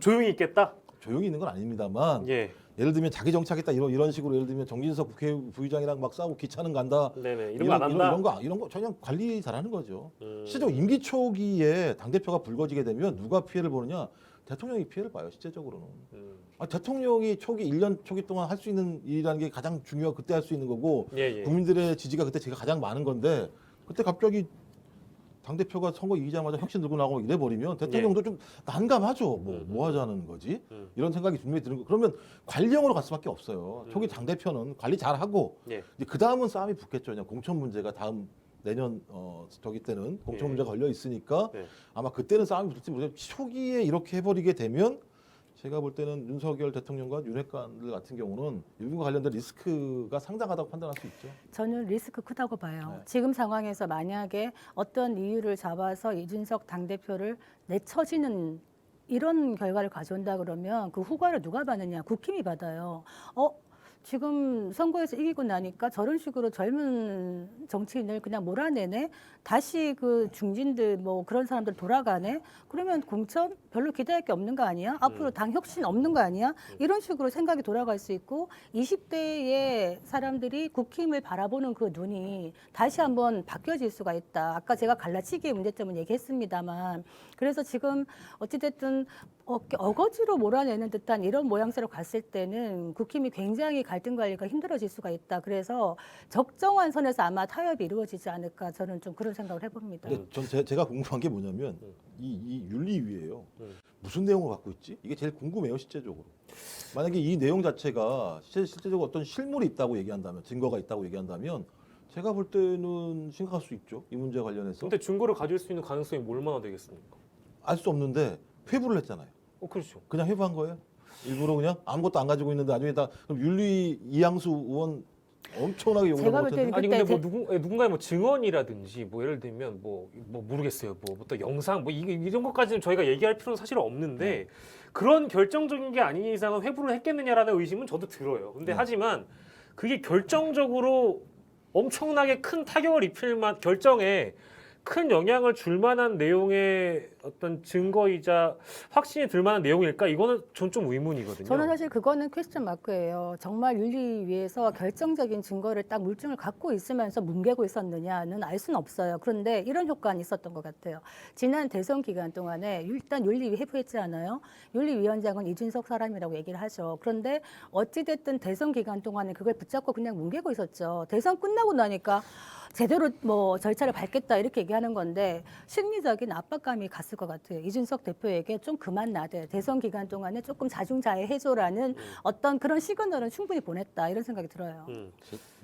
조용히 있겠다. 조용히 있는 건 아닙니다만 예, 예를 들면 자기 정치하겠다 이런 식으로 예를 들면 정진석 국회부의장이랑 막 싸우고 귀찮은 간다 네네 이런 거 안 한다. 이런 거 전혀 관리 잘하는 거죠. 음. 실제로 임기 초기에 당 대표가 불거지게 되면 누가 피해를 보느냐? 대통령이 피해를 봐요. 실제적으로는. 대통령이 초기 1년 초기 동안 할 수 있는 일이라는 게 가장 중요하고 그때 할 수 있는 거고 예, 예. 국민들의 지지가 그때 제가 가장 많은 건데 그때 갑자기 당 대표가 선거 이기자마자 혁신 들고 나가고 이래 버리면 대통령도 좀 난감하죠. 뭐 하자는 거지? 이런 생각이 분명히 드는 거. 그러면 관리형으로 갈 수밖에 없어요. 초기 당 대표는 관리 잘 하고 예. 그 다음은 싸움이 붙겠죠. 그냥 공천 문제가 다음 내년 저기 때는 공천 예. 문제가 걸려 있으니까 네. 아마 그때는 싸움이 붙을지 모르겠는데 초기에 이렇게 해버리게 되면 제가 볼 때는 윤석열 대통령과 윤핵관들 같은 경우는 일본과 관련된 리스크가 상당하다고 판단할 수 있죠. 저는 리스크 크다고 봐요. 네. 지금 상황에서 만약에 어떤 이유를 잡아서 이준석 당대표를 내쳐지는 이런 결과를 가져온다 그러면 그 후과를 누가 받느냐? 국힘이 받아요. 지금 선거에서 이기고 나니까 저런 식으로 젊은 정치인을 그냥 몰아내네. 다시 그 중진들 뭐 그런 사람들 돌아가네. 그러면 공천 별로 기대할 게 없는 거 아니야? 앞으로 당 혁신 없는 거 아니야? 이런 식으로 생각이 돌아갈 수 있고 20대의 사람들이 국힘을 바라보는 그 눈이 다시 한번 바뀌어질 수가 있다. 아까 제가 갈라치기의 문제점은 얘기했습니다만 그래서 지금 어찌됐든 어거지로 몰아내는 듯한 이런 모양새로 갔을 때는 국힘이 굉장히 갈등 관리가 힘들어질 수가 있다. 그래서 적정한 선에서 아마 타협이 이루어지지 않을까 저는 좀 그런 생각을 해봅니다. 근데 제가 궁금한 게 뭐냐면 이 윤리위예요. 무슨 내용을 갖고 있지? 이게 제일 궁금해요, 실제적으로. 만약에 이 내용 자체가 실제적으로 어떤 실물이 있다고 얘기한다면, 증거가 있다고 얘기한다면 제가 볼 때는 심각할 수 있죠. 이 문제와 관련해서. 근데 증거를 가질 수 있는 가능성이 얼마나 되겠습니까? 알 수 없는데 회부를 했잖아요. 그렇죠. 그냥 회부한 거예요? 일부러 그냥 아무것도 안 가지고 있는데 나중에 다 그럼 윤리 이양수 의원 엄청나게 욕을 제가 먹을 볼 텐데. 때는 아니 그때 근데 뭐 누군가의 뭐 증언이라든지 뭐 예를 들면 뭐 모르겠어요. 뭐 또 영상 뭐 이런 것까지는 저희가 얘기할 필요는 사실 없는데 그런 결정적인 게 아닌 이상은 회부를 했겠느냐라는 의심은 저도 들어요. 근데 하지만 그게 결정적으로 엄청나게 큰 타격을 입힐 결정에 큰 영향을 줄 만한 내용의 어떤 증거이자 확신이 들 만한 내용일까? 이거는 전 좀 의문이거든요. 저는 사실 그거는 퀘스천 마크예요. 정말 윤리위에서 결정적인 증거를 딱 물증을 갖고 있으면서 뭉개고 있었느냐는 알 수는 없어요. 그런데 이런 효과는 있었던 것 같아요. 지난 대선 기간 동안에 일단 윤리위 회부했잖아요. 윤리위원장은 이준석 사람이라고 얘기를 하죠. 그런데 어찌됐든 대선 기간 동안에 그걸 붙잡고 그냥 뭉개고 있었죠. 대선 끝나고 나니까 제대로 뭐 절차를 밟겠다 이렇게 얘기하는 건데 심리적인 압박감이 갔을 것 같아요. 이준석 대표에게 좀 그만 나대. 대선 기간 동안에 조금 자중자애해줘라는 어떤 그런 시그널은 충분히 보냈다 이런 생각이 들어요.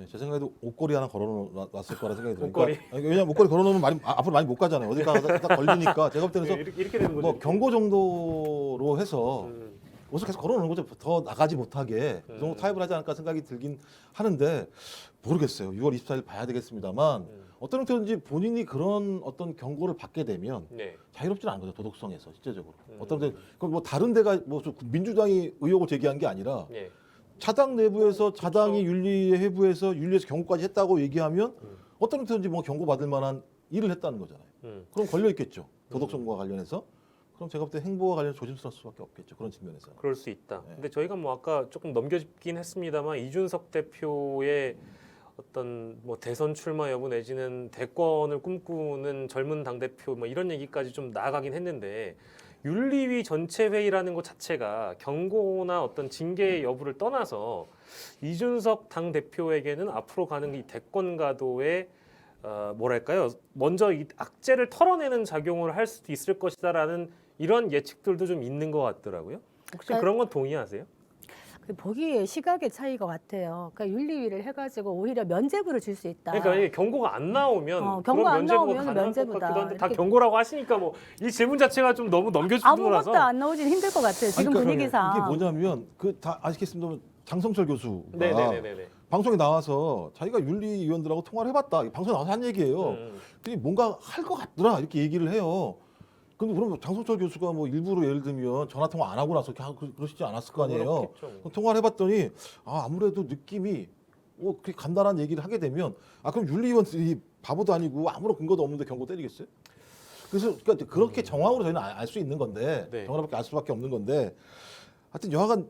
제 생각에도 옷걸이 하나 걸어놨을 거라 생각이 들어요. 옷걸이? 그러니까, 왜냐면 옷걸이 걸어놓으면 앞으로 많이 못 가잖아요. 어디 가다 딱 걸리니까 제가 볼 때는 네, 이렇게 되는 거죠. 뭐 경고 정도로 해서 옷을 계속 걸어놓는 거죠. 더 나가지 못하게 그 정도 타협을 하지 않을까 생각이 들긴 하는데 모르겠어요. 6월 24일 봐야 되겠습니다만 어떤 형태든지 본인이 그런 어떤 경고를 받게 되면 네. 자유롭지는 않은 거죠. 도덕성에서 실제적으로. 어떤 데, 뭐 다른 데가 뭐 민주당이 의혹을 제기한 게 아니라 네. 자당 내부에서 자당이 윤리에 회부해서 윤리에서 경고까지 했다고 얘기하면 어떤 형태든지 뭐 경고 받을 만한 일을 했다는 거잖아요. 그럼 걸려 있겠죠. 도덕성과 관련해서. 그럼 제가 볼 때 행보와 관련 조심스러울 수밖에 없겠죠. 그런 측면에서. 그럴 수 있다. 네. 근데 저희가 뭐 아까 조금 넘겨짚긴 했습니다만 이준석 대표의 어떤 뭐 대선 출마 여부 내지는 대권을 꿈꾸는 젊은 당 대표 뭐 이런 얘기까지 좀 나아가긴 했는데 윤리위 전체 회의라는 것 자체가 경고나 어떤 징계 여부를 떠나서 이준석 당 대표에게는 앞으로 가는 이 대권 가도에 뭐랄까요? 먼저 이 악재를 털어내는 작용을 할 수도 있을 것이다라는 이런 예측들도 좀 있는 것 같더라고요. 혹시 그러니까 그런 건 동의하세요? 그 보기에 시각의 차이가 같아요. 그러니까 윤리위를 해가지고 오히려 면죄부를 줄 수 있다. 그러니까 만약에 경고가 안 나오면 경고 그런 안 면죄부가 나오면 가능할 것 면죄부다. 같기도 한데 다 이렇게 경고라고 하시니까 뭐 이 질문 자체가 좀 너무 넘겨주는 아무것도 거라서 안 나오진 힘들 것 같아요. 지금 아니, 그러니까 분위기상. 이게 뭐냐면 그 다 아시겠습니다만 장성철 교수가 네네네네. 방송에 나와서 자기가 윤리위원들하고 통화를 해봤다. 방송에 나와서 한 얘기예요. 근데 뭔가 할 것 같더라 이렇게 얘기를 해요. 근데 그럼 장성철 교수가 뭐 일부러 예를 들면 전화 통화 안 하고 나서 그러시지 않았을 거 아니에요. 그렇겠죠, 뭐. 통화를 해봤더니 아무래도 느낌이 그렇게 간단한 얘기를 하게 되면 그럼 윤리위원들이 바보도 아니고 아무런 근거도 없는데 경고 때리겠어요? 그래서 그러니까 그렇게 정황으로 저희는 알 수 있는 건데 네. 정황으로밖에 알 수밖에 없는 건데 하여튼 여하간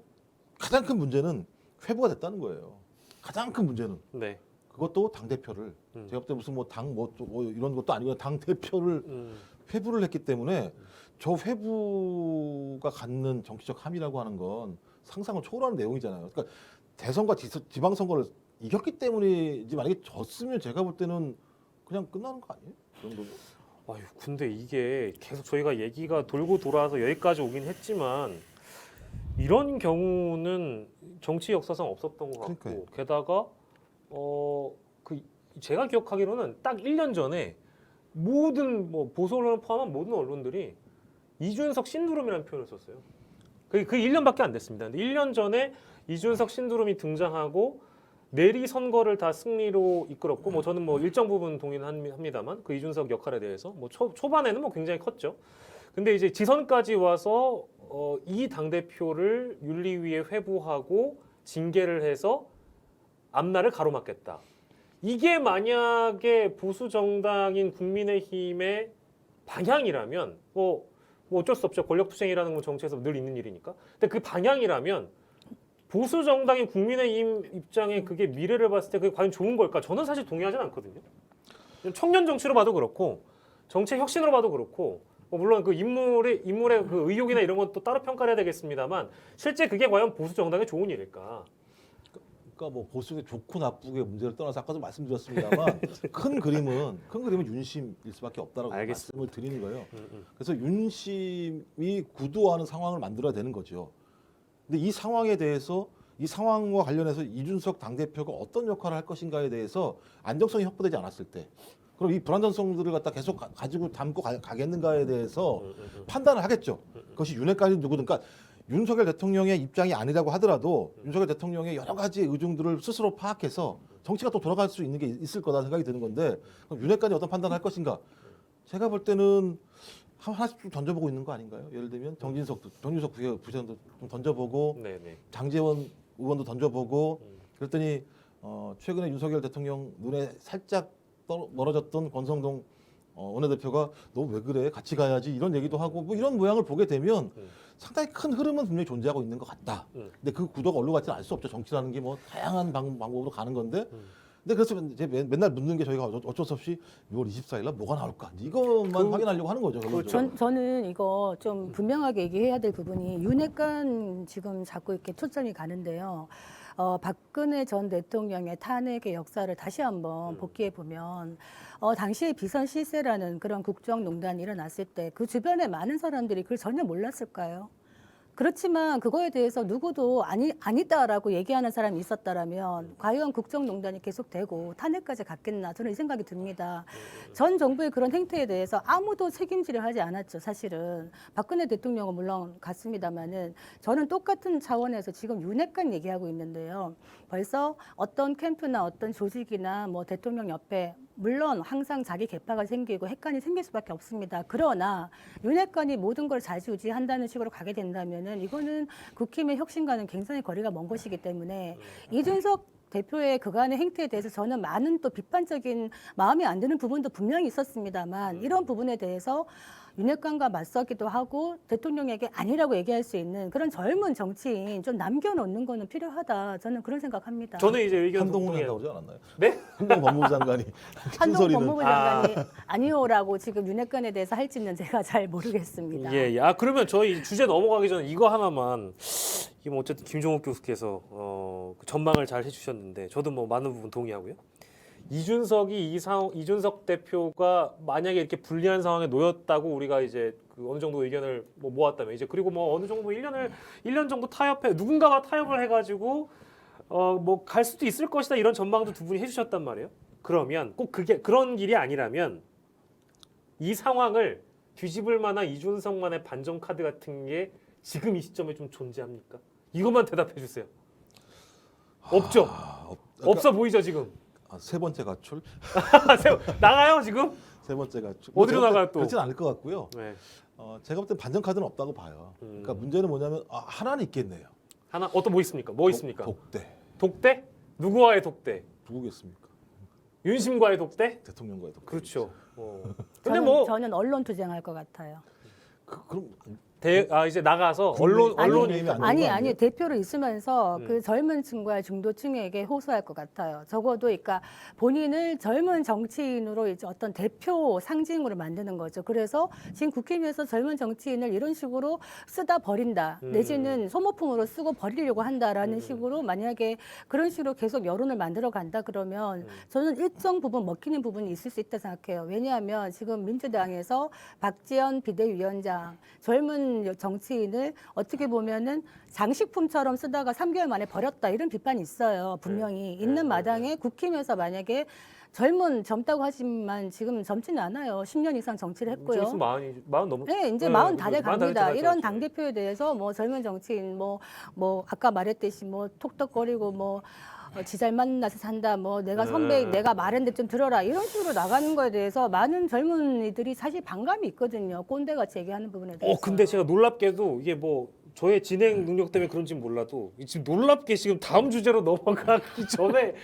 가장 큰 문제는 회부가 됐다는 거예요. 가장 큰 문제는 네. 그것도 당 대표를 제가 볼 때 무슨 뭐 당 뭐 이런 것도 아니고 당 대표를 회부를 했기 때문에 저 회부가 갖는 정치적 함이라고 하는 건 상상을 초월하는 내용이잖아요. 그러니까 대선과 지방선거를 이겼기 때문이지 만약에 졌으면 제가 볼 때는 그냥 끝나는 거 아니에요? 그 정도면. 아유, 근데 이게 계속 저희가 얘기가 돌고 돌아서 여기까지 오긴 했지만 이런 경우는 정치 역사상 없었던 것 같고 그러니까요. 게다가 그 제가 기억하기로는 딱 1년 전에 모든 뭐 보수 언론을 포함한 모든 언론들이 이준석 신두름이라는 표현을 썼어요. 그 1년밖에 안 됐습니다. 근데 1년 전에 이준석 신두름이 등장하고 내리 선거를 다 승리로 이끌었고 뭐 저는 뭐 일정 부분 동의는 합니다만 그 이준석 역할에 대해서 뭐 초반에는 뭐 굉장히 컸죠. 근데 이제 지선까지 와서 이 당대표를 윤리위에 회부하고 징계를 해서 앞날을 가로막겠다. 이게 만약에 보수 정당인 국민의힘의 방향이라면 뭐 어쩔 수 없죠. 권력투쟁이라는 건 정치에서 늘 있는 일이니까. 근데 그 방향이라면 보수 정당인 국민의힘 입장에 그게 미래를 봤을 때 그게 과연 좋은 걸까? 저는 사실 동의하지는 않거든요. 청년 정치로 봐도 그렇고 정책 혁신으로 봐도 그렇고 물론 그 인물의 그 의욕이나 이런 건 또 따로 평가를 해야 되겠습니다만 실제 그게 과연 보수 정당에 좋은 일일까? 그러니까 뭐 보수의 좋고 나쁘게 문제를 떠나서 아까도 말씀드렸습니다만 큰 그림은 윤심일 수밖에 없다라고 알겠습니다. 말씀을 드리는 거예요. 그래서 윤심이 구도하는 상황을 만들어야 되는 거죠. 근데 이 상황에 대해서 이 상황과 관련해서 이준석 당대표가 어떤 역할을 할 것인가에 대해서 안정성이 확보되지 않았을 때 그럼 이 불안정성들을 갖다 계속 가지고 담고 가겠는가에 대해서 판단을 하겠죠. 그것이 윤핵관이 누구든 그러니까 윤석열 대통령의 입장이 아니라고 하더라도 윤석열 대통령의 여러 가지 의중들을 스스로 파악해서 정치가 또 돌아갈 수 있는 게 있을 거다 생각이 드는 건데 그럼 윤핵관이 어떤 판단을 할 것인가? 제가 볼 때는 하나씩 좀 던져보고 있는 거 아닌가요? 예를 들면 정진석 부시장도 좀 던져보고 네네. 장제원 의원도 던져보고 그랬더니 최근에 윤석열 대통령 눈에 살짝 멀어졌던 권성동 원내대표가 너 왜 그래? 같이 가야지 이런 얘기도 하고 뭐 이런 모양을 보게 되면 상당히 큰 흐름은 분명히 존재하고 있는 것 같다. 근데 그 구도가 어디로 갈지는 알 수 없죠. 정치라는 게 뭐 다양한 방법으로 가는 건데. 근데 그래서 이제 맨날 묻는 게 저희가 어쩔 수 없이 6월 24일 날 뭐가 나올까 이것만 확인하려고 하는 거죠. 결론적으로. 저는 이거 좀 분명하게 얘기해야 될 부분이 윤핵관 지금 자꾸 이렇게 초점이 가는데요. 박근혜 전 대통령의 탄핵의 역사를 다시 한번 복기해 보면 당시에 비선 실세라는 그런 국정농단이 일어났을 때 그 주변에 많은 사람들이 그걸 전혀 몰랐을까요? 그렇지만 그거에 대해서 누구도 아니다라고 얘기하는 사람이 있었다라면 과연 국정농단이 계속되고 탄핵까지 갔겠나 저는 이 생각이 듭니다. 전 정부의 그런 행태에 대해서 아무도 책임지려 하지 않았죠. 사실은 박근혜 대통령은 물론 갔습니다마는 저는 똑같은 차원에서 지금 윤핵관 얘기하고 있는데요. 벌써 어떤 캠프나 어떤 조직이나 뭐 대통령 옆에 물론 항상 자기 계파가 생기고 핵관이 생길 수밖에 없습니다. 그러나 윤핵관이 모든 걸 좌지우지한다는 식으로 가게 된다면은 이거는 국힘의 혁신과는 굉장히 거리가 먼 것이기 때문에 이준석 대표의 그간의 행태에 대해서 저는 많은 또 비판적인 마음에 안 드는 부분도 분명히 있었습니다만 이런 부분에 대해서 윤핵관과 맞서기도 하고 대통령에게 아니라고 얘기할 수 있는 그런 젊은 정치인 좀 남겨놓는 거는 필요하다. 저는 그런 생각합니다. 저는 이제 의견 한동훈 동의해요. 한다고 그러지 않았나요? 네? 한동훈 법무부 장관이 한동훈 법무부 장관이 아니오라고 지금 윤핵관에 대해서 할지는 제가 잘 모르겠습니다. 예, 예. 아 그러면 저희 주제 넘어가기 전에 이거 하나만 이게 뭐 어쨌든 김종욱 교수께서 그 전망을 잘 해주셨는데 저도 뭐 많은 부분 동의하고요. 이준석 대표가 만약에 이렇게 불리한 상황에 놓였다고 우리가 이제 그 어느 정도 의견을 뭐 모았다면 이제 그리고 뭐 어느 정도 1년 정도 타협해 누군가가 타협을 해가지고 뭐 갈 수도 있을 것이다 이런 전망도 두 분이 해주셨단 말이에요. 그러면 꼭 그게 그런 일이 아니라면 이 상황을 뒤집을 만한 이준석만의 반전 카드 같은 게 지금 이 시점에 좀 존재합니까? 이것만 대답해 주세요. 없죠. 없어 보이죠 지금. 세 번째 가출, 나가요 지금? 세 번째 가출. 어디로 나가요 또? 그렇지는 않을 것 같고요. 네. 제가 볼 땐 반전 카드는 없다고 봐요. 그러니까 문제는 뭐냐면 하나는 있겠네요. 하나 어떤 뭐 있습니까? 뭐 있습니까? 독대. 독대? 누구와의 독대? 누구겠습니까? 윤심과의 독대? 대통령과의 독대. 그렇죠. 근데 뭐 저는 언론 투쟁할 것 같아요. 그럼 이제 나가서 국민의힘 언론이 안 되는 거 아니에요? 아니 대표로 있으면서 그 젊은 층과 중도층에게 호소할 것 같아요. 적어도 그러니까 본인을 젊은 정치인으로 이제 어떤 대표 상징으로 만드는 거죠. 그래서 지금 국힘에서 젊은 정치인을 이런 식으로 쓰다 버린다 내지는 소모품으로 쓰고 버리려고 한다라는 식으로 만약에 그런 식으로 계속 여론을 만들어 간다 그러면 저는 일정 부분 먹히는 부분이 있을 수 있다 생각해요. 왜냐하면 지금 민주당에서 박지원 비대위원장 젊은 정치인을 어떻게 보면은 장식품처럼 쓰다가 3개월 만에 버렸다 이런 비판이 있어요. 분명히 있는 마당에 국힘에서 만약에 젊다고 하지만 지금 젊지는 않아요. 10년 이상 정치를 했고요. 지금 40 넘. 네, 이제 네, 40 다 돼 그렇죠. 갑니다. 40 이런 다 당 대표에 대해서 뭐 젊은 정치인 뭐 아까 말했듯이 뭐 톡톡거리고 뭐 지 잘 만나서 산다. 뭐 내가 선배 내가 말했는데 좀 들어라. 이런 식으로 나가는 거에 대해서 많은 젊은이들이 사실 반감이 있거든요. 꼰대같이 얘기하는 부분에 대해서. 근데 제가 놀랍게도 이게 뭐 저의 진행 능력 때문에 그런지는 몰라도 지금 놀랍게 지금 다음 주제로 넘어가기 전에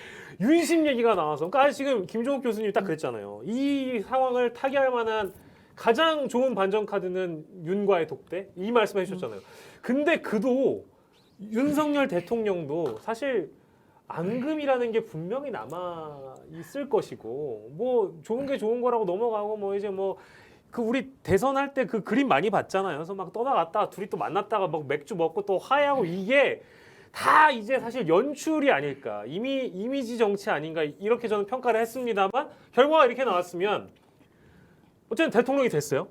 윤심 얘기가 나와서 그러니까 지금 김종욱 교수님이 딱 그랬잖아요. 이 상황을 타개할 만한 가장 좋은 반전 카드는 윤과의 독대 이 말씀해 주셨잖아요. 근데 그도 윤석열 대통령도 사실 앙금이라는 게 분명히 남아 있을 것이고 뭐 좋은 게 좋은 거라고 넘어가고 뭐 이제 뭐 그 우리 대선할 때 그 그림 많이 봤잖아요. 그래서 막 떠나갔다가 둘이 또 만났다가 막 맥주 먹고 또 화해하고 이게 다 이제 사실 연출이 아닐까 이미지 정치 아닌가 이렇게 저는 평가를 했습니다만 결과가 이렇게 나왔으면 어쨌든 대통령이 됐어요.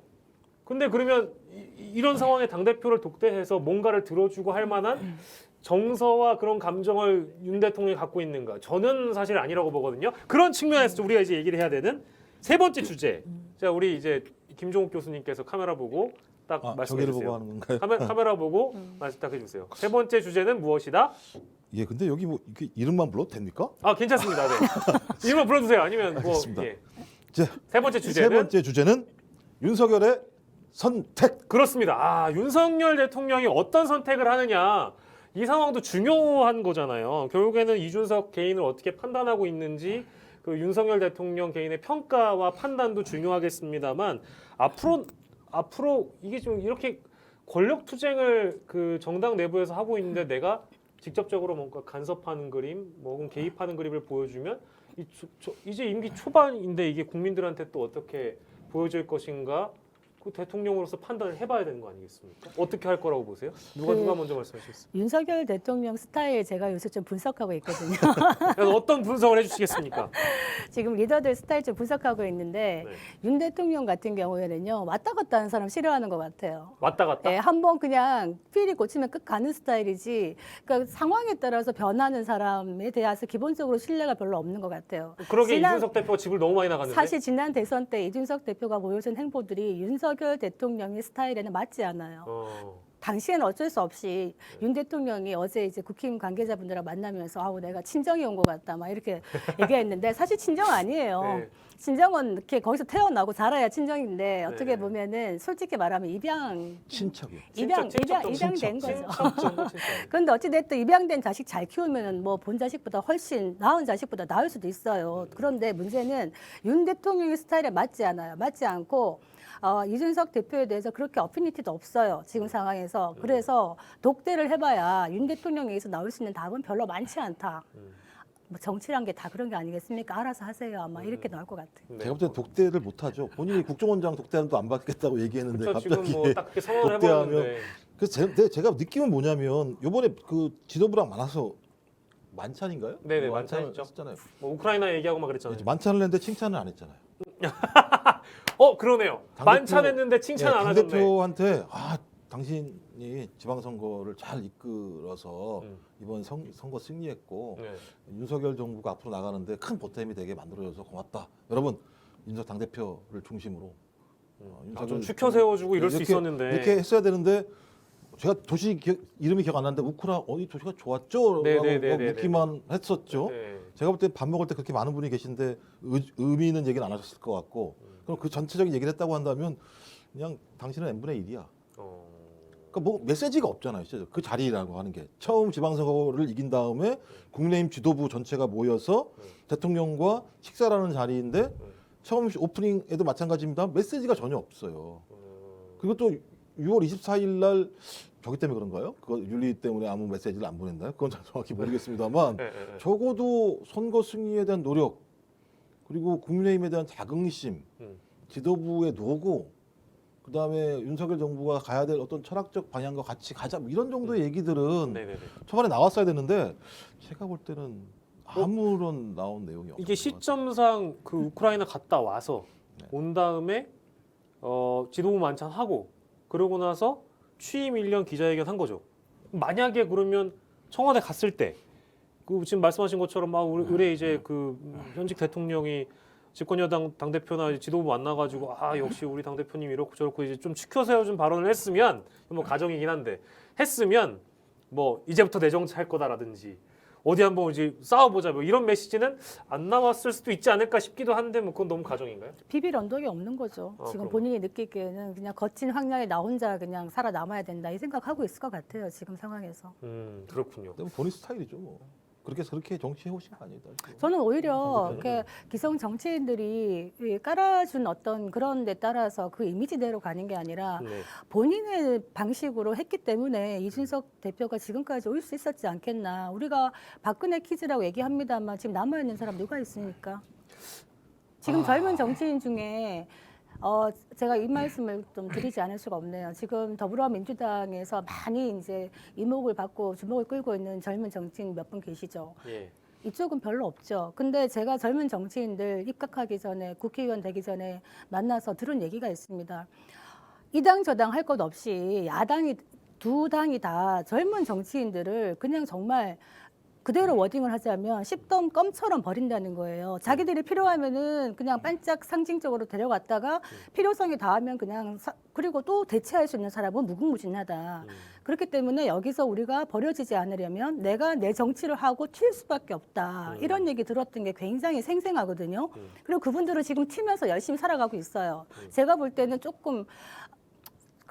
근데 그러면 이런 상황에 당대표를 독대해서 뭔가를 들어주고 할 만한 정서와 그런 감정을 윤 대통령이 갖고 있는가? 저는 사실 아니라고 보거든요. 그런 측면에서 우리가 이제 얘기를 해야 되는 세 번째 주제. 자, 우리 이제 김종욱 교수님께서 카메라 보고 딱 말씀해 저기를 주세요. 보고 하는 건가요? 카메라 보고 말씀해 주세요. 세 번째 주제는 무엇이다? 예, 근데 여기 뭐 이렇게 이름만 불러도 됩니까? 괜찮습니다. 네. 이름만 불러주세요. 아니면 뭐 알겠습니다. 예. 자, 세 번째 세 주제는 번째 주제는 윤석열의 선택. 그렇습니다. 윤석열 대통령이 어떤 선택을 하느냐 이 상황도 중요한 거잖아요. 결국에는 이준석 개인을 어떻게 판단하고 있는지 그 윤석열 대통령 개인의 평가와 판단도 중요하겠습니다만 앞으로 이게 좀 이렇게 권력 투쟁을 그 정당 내부에서 하고 있는데 내가 직접적으로 뭔가 간섭하는 그림, 뭐 혹은 개입하는 그림을 보여주면 이제 임기 초반인데 이게 국민들한테 또 어떻게 보여질 것인가? 그 대통령으로서 판단을 해봐야 되는 거 아니겠습니까? 어떻게 할 거라고 보세요? 누가 먼저 말씀하시겠습니까? 윤석열 대통령 스타일 제가 요새 좀 분석하고 있거든요. 그래서 어떤 분석을 해주시겠습니까? 지금 리더들 스타일 좀 분석하고 있는데 네. 윤 대통령 같은 경우에는요 왔다 갔다 하는 사람 싫어하는 것 같아요. 왔다 갔다. 예, 한번 그냥 필이 고치면 끝 가는 스타일이지. 그러니까 상황에 따라서 변하는 사람에 대해서 기본적으로 신뢰가 별로 없는 것 같아요. 그러게 이준석 대표가 집을 너무 많이 나갔는데. 사실 지난 대선 때 이준석 대표가 보여준 행보들이 윤석열 대통령의 스타일에는 맞지 않아요. 당시에는 어쩔 수 없이 윤 대통령이 어제 이제 국힘 관계자분들하고 만나면서 아우 내가 친정이 온 것 같다 막 이렇게 얘기했는데 사실 친정 아니에요. 네. 친정은 이렇게 거기서 태어나고 자라야 친정인데 어떻게 네. 보면은 솔직히 말하면 친척이요. 입양된 거죠. 친척 정도 친척. 그런데 어찌됐든 입양된 자식 잘 키우면 뭐 본 자식보다 훨씬 낳은 자식보다 나을 수도 있어요. 그런데 문제는 윤 대통령의 스타일에 맞지 않아요. 맞지 않고 이준석 대표에 대해서 그렇게 어피니티도 없어요. 지금 상황에서. 그래서 독대를 해봐야 윤 대통령에게서 나올 수 있는 답은 별로 많지 않다. 뭐 정치란 게 다 그런 게 아니겠습니까? 알아서 하세요. 아마 이렇게 나올 것 같아요. 네. 제가 볼 때 독대를 못하죠. 본인이 국정원장 독대하는도 안 받겠다고 얘기했는데 그렇죠. 갑자기 지금 뭐딱 그렇게 선언을 독대하면 해버렸는데. 그래서 제가 느낌은 뭐냐면 이번에 그 지도부랑 만나서 만찬인가요? 네네, 뭐 만찬이죠. 했잖아요. 뭐 우크라이나 얘기하고 막 그랬잖아요. 만찬을 했는데 칭찬을 안 했잖아요. 그러네요. 당대표- 만찬했는데 칭찬 안 하셨네. 당대표한테 당신이 지방선거를 잘 이끌어서 이번 선거 승리했고 네. 윤석열 정부가 앞으로 나가는데 큰 보탬이 되게 만들어줘서 고맙다. 여러분 윤석 당대표를 중심으로 좀 추켜 세워주고 이럴 수 이렇게- 있었는데. 이렇게 했어야 되는데 제가 도시 이름이 기억 안 나는데 우크라 어디 도시가 좋았죠? 네네네네네. 라고 묻기만 했었죠. 네. 제가 볼 때 밥 먹을 때 그렇게 많은 분이 계신데 의미 있는 얘기는 안 하셨을 것 같고 그럼 그 전체적인 얘기를 했다고 한다면 그냥 당신은 n분의 1이야. 어. 그러니까 뭐 메시지가 없잖아요. 진짜 그 자리라고 하는 게 처음 지방선거를 이긴 다음에 국민의힘 지도부 전체가 모여서 대통령과 식사라는 자리인데 처음 오프닝에도 마찬가지입니다. 메시지가 전혀 없어요. 그리고 또 6월 24일 날 저기 때문에 그런가요? 그거 윤리 때문에 아무 메시지를 안 보낸다요? 그건 정확히 모르겠습니다만 네, 네, 네. 적어도 선거 승리에 대한 노력 그리고 국민의힘에 대한 자긍심, 지도부의 노고, 그 다음에 윤석열 정부가 가야 될 어떤 철학적 방향과 같이 가자 뭐 이런 정도의 얘기들은 네네네. 초반에 나왔어야 되는데 제가 볼 때는 아무런 나온 내용이 없어요. 이게 시점상 그 우크라이나 갔다 와서 네. 온 다음에 지도부 만찬하고 그러고 나서 취임 1년 기자회견 한 거죠. 만약에 그러면 청와대 갔을 때 그 지금 말씀하신 것처럼 막 의뢰 이제 그 현직 대통령이 집권여당 당대표나 지도부 만나가지고 역시 우리 당대표님 이렇고 저렇고 이제 좀 추켜 세워준 발언을 했으면 뭐 가정이긴 한데 했으면 뭐 이제부터 내 정치 할 거다라든지 어디 한번 이제 싸워보자 뭐 이런 메시지는 안 나왔을 수도 있지 않을까 싶기도 한데 뭐 그건 너무 가정인가요? 비빌 언덕이 없는 거죠. 지금 그럼. 본인이 느끼기에는 그냥 거친 황량에 나 혼자 그냥 살아남아야 된다 이 생각하고 있을 것 같아요. 지금 상황에서. 그렇군요. 근데 본인 스타일이죠. 뭐. 그렇게 정치해 오신 거 아니다. 저는 오히려 이렇게 기성 정치인들이 깔아준 어떤 그런 데 따라서 그 이미지대로 가는 게 아니라 네. 본인의 방식으로 했기 때문에 이준석 대표가 지금까지 올 수 있었지 않겠나. 우리가 박근혜 키즈라고 얘기합니다만 지금 남아있는 사람 누가 있습니까? 지금 젊은 정치인 중에 제가 이 말씀을 좀 드리지 않을 수가 없네요. 지금 더불어민주당에서 많이 이제 이목을 받고 주목을 끌고 있는 젊은 정치인 몇 분 계시죠. 예. 이쪽은 별로 없죠. 근데 제가 젊은 정치인들 입각하기 전에 국회의원 되기 전에 만나서 들은 얘기가 있습니다. 이 당 저당 할 것 없이 야당이 두 당이 다 젊은 정치인들을 그냥 정말 그대로 워딩을 하자면 씹던 껌처럼 버린다는 거예요. 자기들이 필요하면은 그냥 반짝 상징적으로 데려갔다가 필요성이 닿으면 그냥 그리고 또 대체할 수 있는 사람은 무궁무진하다. 그렇기 때문에 여기서 우리가 버려지지 않으려면 내가 내 정치를 하고 튈 수밖에 없다. 이런 얘기 들었던 게 굉장히 생생하거든요. 그리고 그분들은 지금 튀면서 열심히 살아가고 있어요. 제가 볼 때는 조금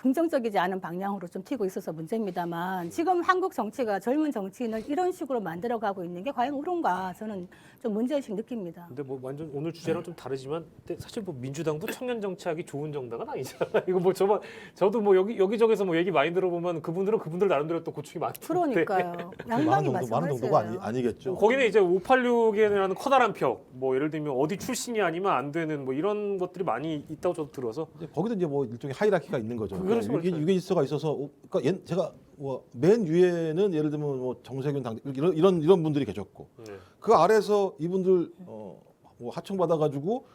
긍정적이지 않은 방향으로 좀 튀고 있어서 문제입니다만 지금 한국 정치가 젊은 정치인을 이런 식으로 만들어가고 있는 게 과연 옳은가 저는 좀 문제의식 느낍니다. 근데 뭐 완전 오늘 주제랑 좀 다르지만 근데 사실 뭐 민주당도 청년 정치하기 좋은 정당은 아니잖아요. 이거 뭐 저도 뭐 여기저기서 뭐 얘기 많이 들어보면 그분들 나름대로 또 고충이 많던데. 그러니까요. 양당이 많은 정도가 마찬가지예요. 아니겠죠. 거기는 이제 586이라는 커다란 벽, 뭐 예를 들면 어디 출신이 아니면 안 되는 뭐 이런 것들이 많이 있다고 저도 들어서. 이제 거기도 이제 뭐 일종의 하이라키가 있는 거죠. 그렇죠, 그렇죠. 유계 질서가 있어서 그러니까 제가 뭐 맨 위에는 예를 들면 뭐 정세균 당 이런 분들이 계셨고 네. 그 아래에서 이분들 뭐 하청 받아 가지고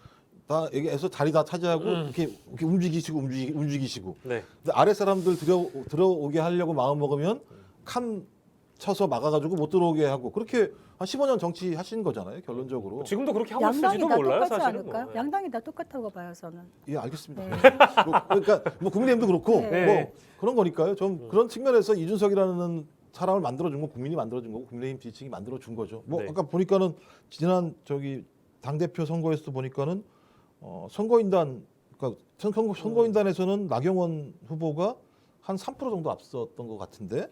다 여기에서 자리 다 차지하고 이렇게 움직이시고 네. 근데 아래 사람들 들어오게 하려고 마음 먹으면 칸 쳐서 막아가지고 못 들어오게 하고 그렇게 한 15년 정치 하신 거잖아요 결론적으로. 지금도 그렇게 하고 양당이 있을지도 다 몰라요, 똑같지 사실은. 않을까요? 뭐. 양당이 다 똑같다고 봐요 저는. 예 알겠습니다. 네. 그러니까 뭐 국민의힘도 그렇고 네. 뭐 그런 거니까요. 좀 그런 측면에서 이준석이라는 사람을 만들어준 거 국민이 만들어준 거고 국민의힘 지지층이 만들어준 거죠. 뭐 네. 아까 보니까는 지난 당 대표 선거에서도 보니까는 선거인단 그러니까 선거인단에서는 나경원 후보가 한 3% 정도 앞섰던 것 같은데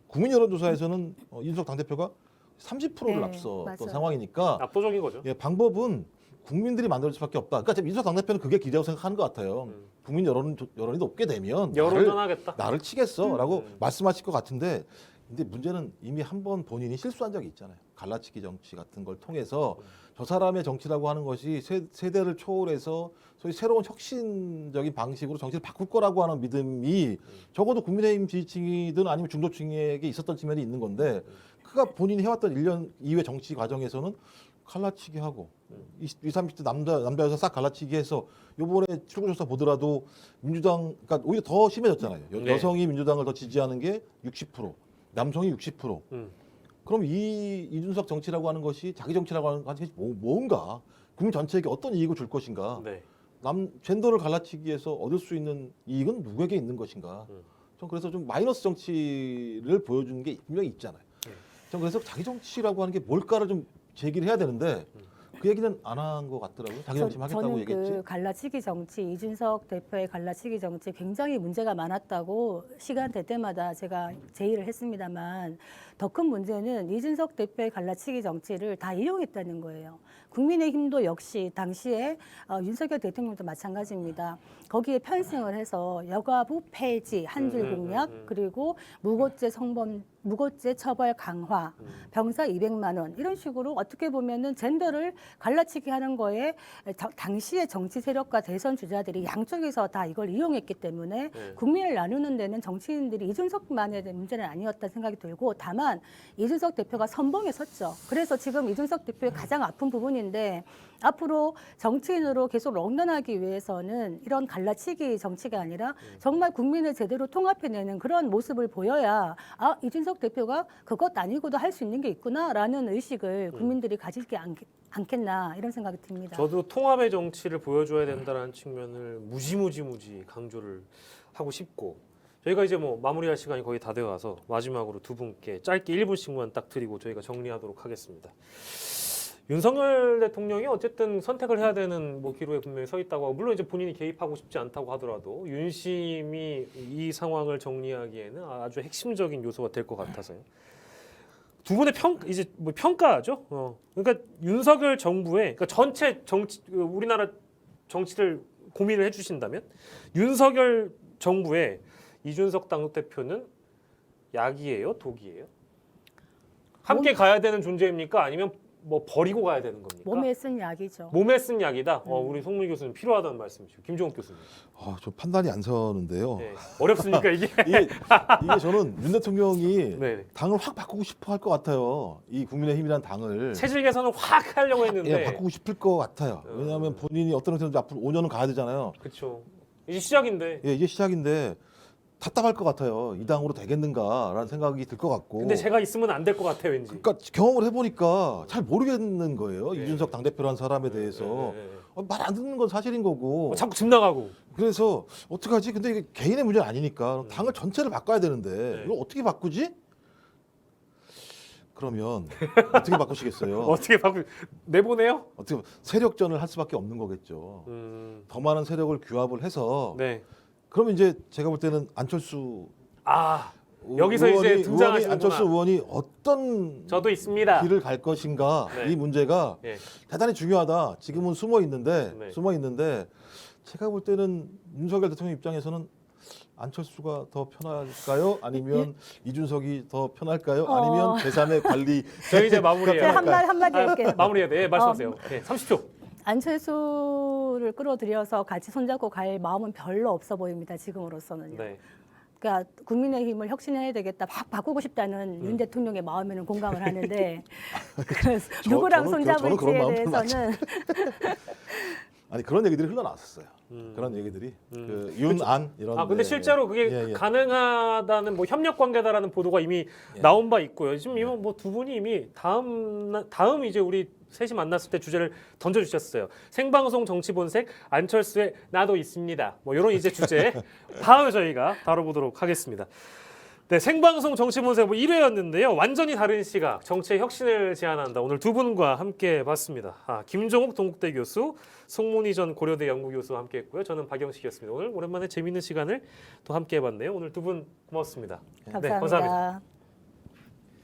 국민 여론조사에서는 이준석 당 대표가 30%를 네, 앞섰던 맞아요. 상황이니까 압도적인 거죠. 예, 방법은 국민들이 만들 수밖에 없다. 그러니까 지금 이준석 당대표는 그게 기대라고 생각하는 것 같아요. 국민 여론이 높게 되면 여론전하겠다. 나를 치겠어라고 말씀하실 것 같은데 근데 문제는 이미 한 번 본인이 실수한 적이 있잖아요. 갈라치기 정치 같은 걸 통해서 저 사람의 정치라고 하는 것이 세대를 초월해서 소위 새로운 혁신적인 방식으로 정치를 바꿀 거라고 하는 믿음이 적어도 국민의힘 지지층이든 아니면 중도층에게 있었던 측면이 있는 건데 그가 본인이 해왔던 1년 이후의 정치 과정에서는 갈라치기 하고 20, 30대 남자 여자 싹 갈라치기 해서 요번에 출구조사 보더라도 민주당 그러니까 오히려 더 심해졌잖아요. 네. 여성이 민주당을 더 지지하는 게 60%, 남성이 60%. 그럼 이 이준석 정치라고 하는 것이 자기 정치라고 하는 것이 뭔가 국민 전체에게 어떤 이익을 줄 것인가? 네. 젠더를 갈라치기해서 얻을 수 있는 이익은 누구에게 있는 것인가? 전 그래서 좀 마이너스 정치를 보여주는 게 분명히 있잖아요. 전 그래서 자기 정치라고 하는 게 뭘까를 좀 제기를 해야 되는데 그 얘기는 안 한 것 같더라고요. 자기 정치 하겠다고 저는 얘기했지. 그 갈라치기 정치, 이준석 대표의 갈라치기 정치 굉장히 문제가 많았다고 시간 될 때마다 제가 제의를 했습니다만 더 큰 문제는 이준석 대표의 갈라치기 정치를 다 이용했다는 거예요. 국민의힘도 역시 당시에 윤석열 대통령도 마찬가지입니다. 거기에 편승을 해서 여가부 폐지, 한 줄 공약, 그리고 무고죄 처벌 강화, 병사 200만 원 이런 식으로 어떻게 보면은 젠더를 갈라치기 하는 거에 당시의 정치 세력과 대선 주자들이 양쪽에서 다 이걸 이용했기 때문에 국민을 나누는 데는 정치인들이 이준석만의 문제는 아니었다 생각이 들고 다만 이준석 대표가 선봉에 섰죠. 그래서 지금 이준석 대표의 가장 아픈 부분인데 앞으로 정치인으로 계속 런던하기 위해서는 이런 갈라치기 정치가 아니라 정말 국민을 제대로 통합해내는 그런 모습을 보여야 아 이준석 대표가 그것 아니고도 할 수 있는 게 있구나라는 의식을 국민들이 가질 게 않겠나 이런 생각이 듭니다. 저도 통합의 정치를 보여줘야 된다는 측면을 무지 강조를 하고 싶고 저희가 이제 뭐 마무리할 시간이 거의 다 되어 와서 마지막으로 두 분께 짧게 1분씩만 딱 드리고 저희가 정리하도록 하겠습니다. 윤석열 대통령이 어쨌든 선택을 해야 되는 뭐 기로에 분명히 서 있다고 하고 물론 이제 본인이 개입하고 싶지 않다고 하더라도 윤심이 이 상황을 정리하기에는 아주 핵심적인 요소가 될 것 같아서요. 두 분의 평가죠. 그러니까 윤석열 정부의 그러니까 전체 정치 우리나라 정치를 고민을 해주신다면 윤석열 정부의 이준석 당대표는 약이에요, 독이에요? 함께 가야 되는 존재입니까? 아니면 뭐 버리고 가야 되는 겁니까? 몸에 쓴 약이죠. 몸에 쓴 약이다. 우리 송문 교수님 필요하다는 말씀이시고 김종욱 교수님. 좀 판단이 안 서는데요. 네. 어렵습니까 이게? 이게 저는 윤 대통령이 네. 당을 확 바꾸고 싶어 할 것 같아요. 이 국민의힘이라는 당을 체질 개선을 확 하려고 했는데. 예, 바꾸고 싶을 것 같아요. 왜냐하면 본인이 어떤 형태든지 앞으로 5년은 가야 되잖아요. 그렇죠. 이제 시작인데. 예, 이제 시작인데 답답할 것 같아요. 이 당으로 되겠는가라는 생각이 들 것 같고. 근데 제가 있으면 안 될 것 같아요, 왠지. 그러니까 경험을 해보니까 잘 모르겠는 거예요. 이준석 당대표라는 사람에 대해서. 말 안 듣는 건 사실인 거고. 자꾸 집 나가고. 그래서 어떡하지? 근데 이게 개인의 문제는 아니니까 당을 전체를 바꿔야 되는데 이걸 어떻게 바꾸지? 그러면 어떻게 바꾸시겠어요? 어떻게 내보내요? 어떻게 세력전을 할 수밖에 없는 거겠죠. 더 많은 세력을 규합을 해서 네. 그러면 이제 제가 볼 때는 안철수 아 여기서 이제 등장하시는구나. 안철수 의원이 어떤 저도 있습니다. 길을 갈 것인가 네. 이 문제가 예. 대단히 중요하다. 지금은 숨어 있는데 네. 제가 볼 때는 윤석열 대통령 입장에서는 안철수가 더 편할까요? 아니면 이준석이 더 편할까요? 아니면 제3의 관리 저희 이제 마무리해요. 제가 한마디 할게요. 마무리해야 돼. 예, 말씀하세요. 예, 30초. 안철수를 끌어들여서 같이 손잡고 갈 마음은 별로 없어 보입니다. 지금으로서는요. 네. 그러니까 국민의힘을 혁신해야 되겠다, 막 바꾸고 싶다는 윤 대통령의 마음에는 공감을 하는데 그래서 누구랑 저는 그런 손잡을지에 마음 별로 안 대해서는 아니 그런 얘기들이 흘러나왔었어요. 음. 그런 얘기들이 그 윤안 이런. 아 근데 네, 실제로 그게 예, 예. 가능하다는 뭐 협력 관계다라는 보도가 이미 예. 나온 바 있고요. 지금 이거 뭐 두 분이 이미 다음 이제 우리 셋이 만났을 때 주제를 던져주셨어요. 생방송 정치 본색 안철수의 나도 있습니다. 뭐 이런 이제 주제 다음에 저희가 다뤄보도록 하겠습니다. 네, 생방송 정치 본색 뭐 1회였는데요. 완전히 다른 시각, 정치의 혁신을 제안한다. 오늘 두 분과 함께 봤습니다. 김종욱 동국대 교수, 송문희 전 고려대 연구교수와 함께했고요. 저는 박영식이었습니다. 오늘 오랜만에 재미있는 시간을 또 함께해봤네요. 오늘 두 분 고맙습니다. 감사합니다. 감사합니다.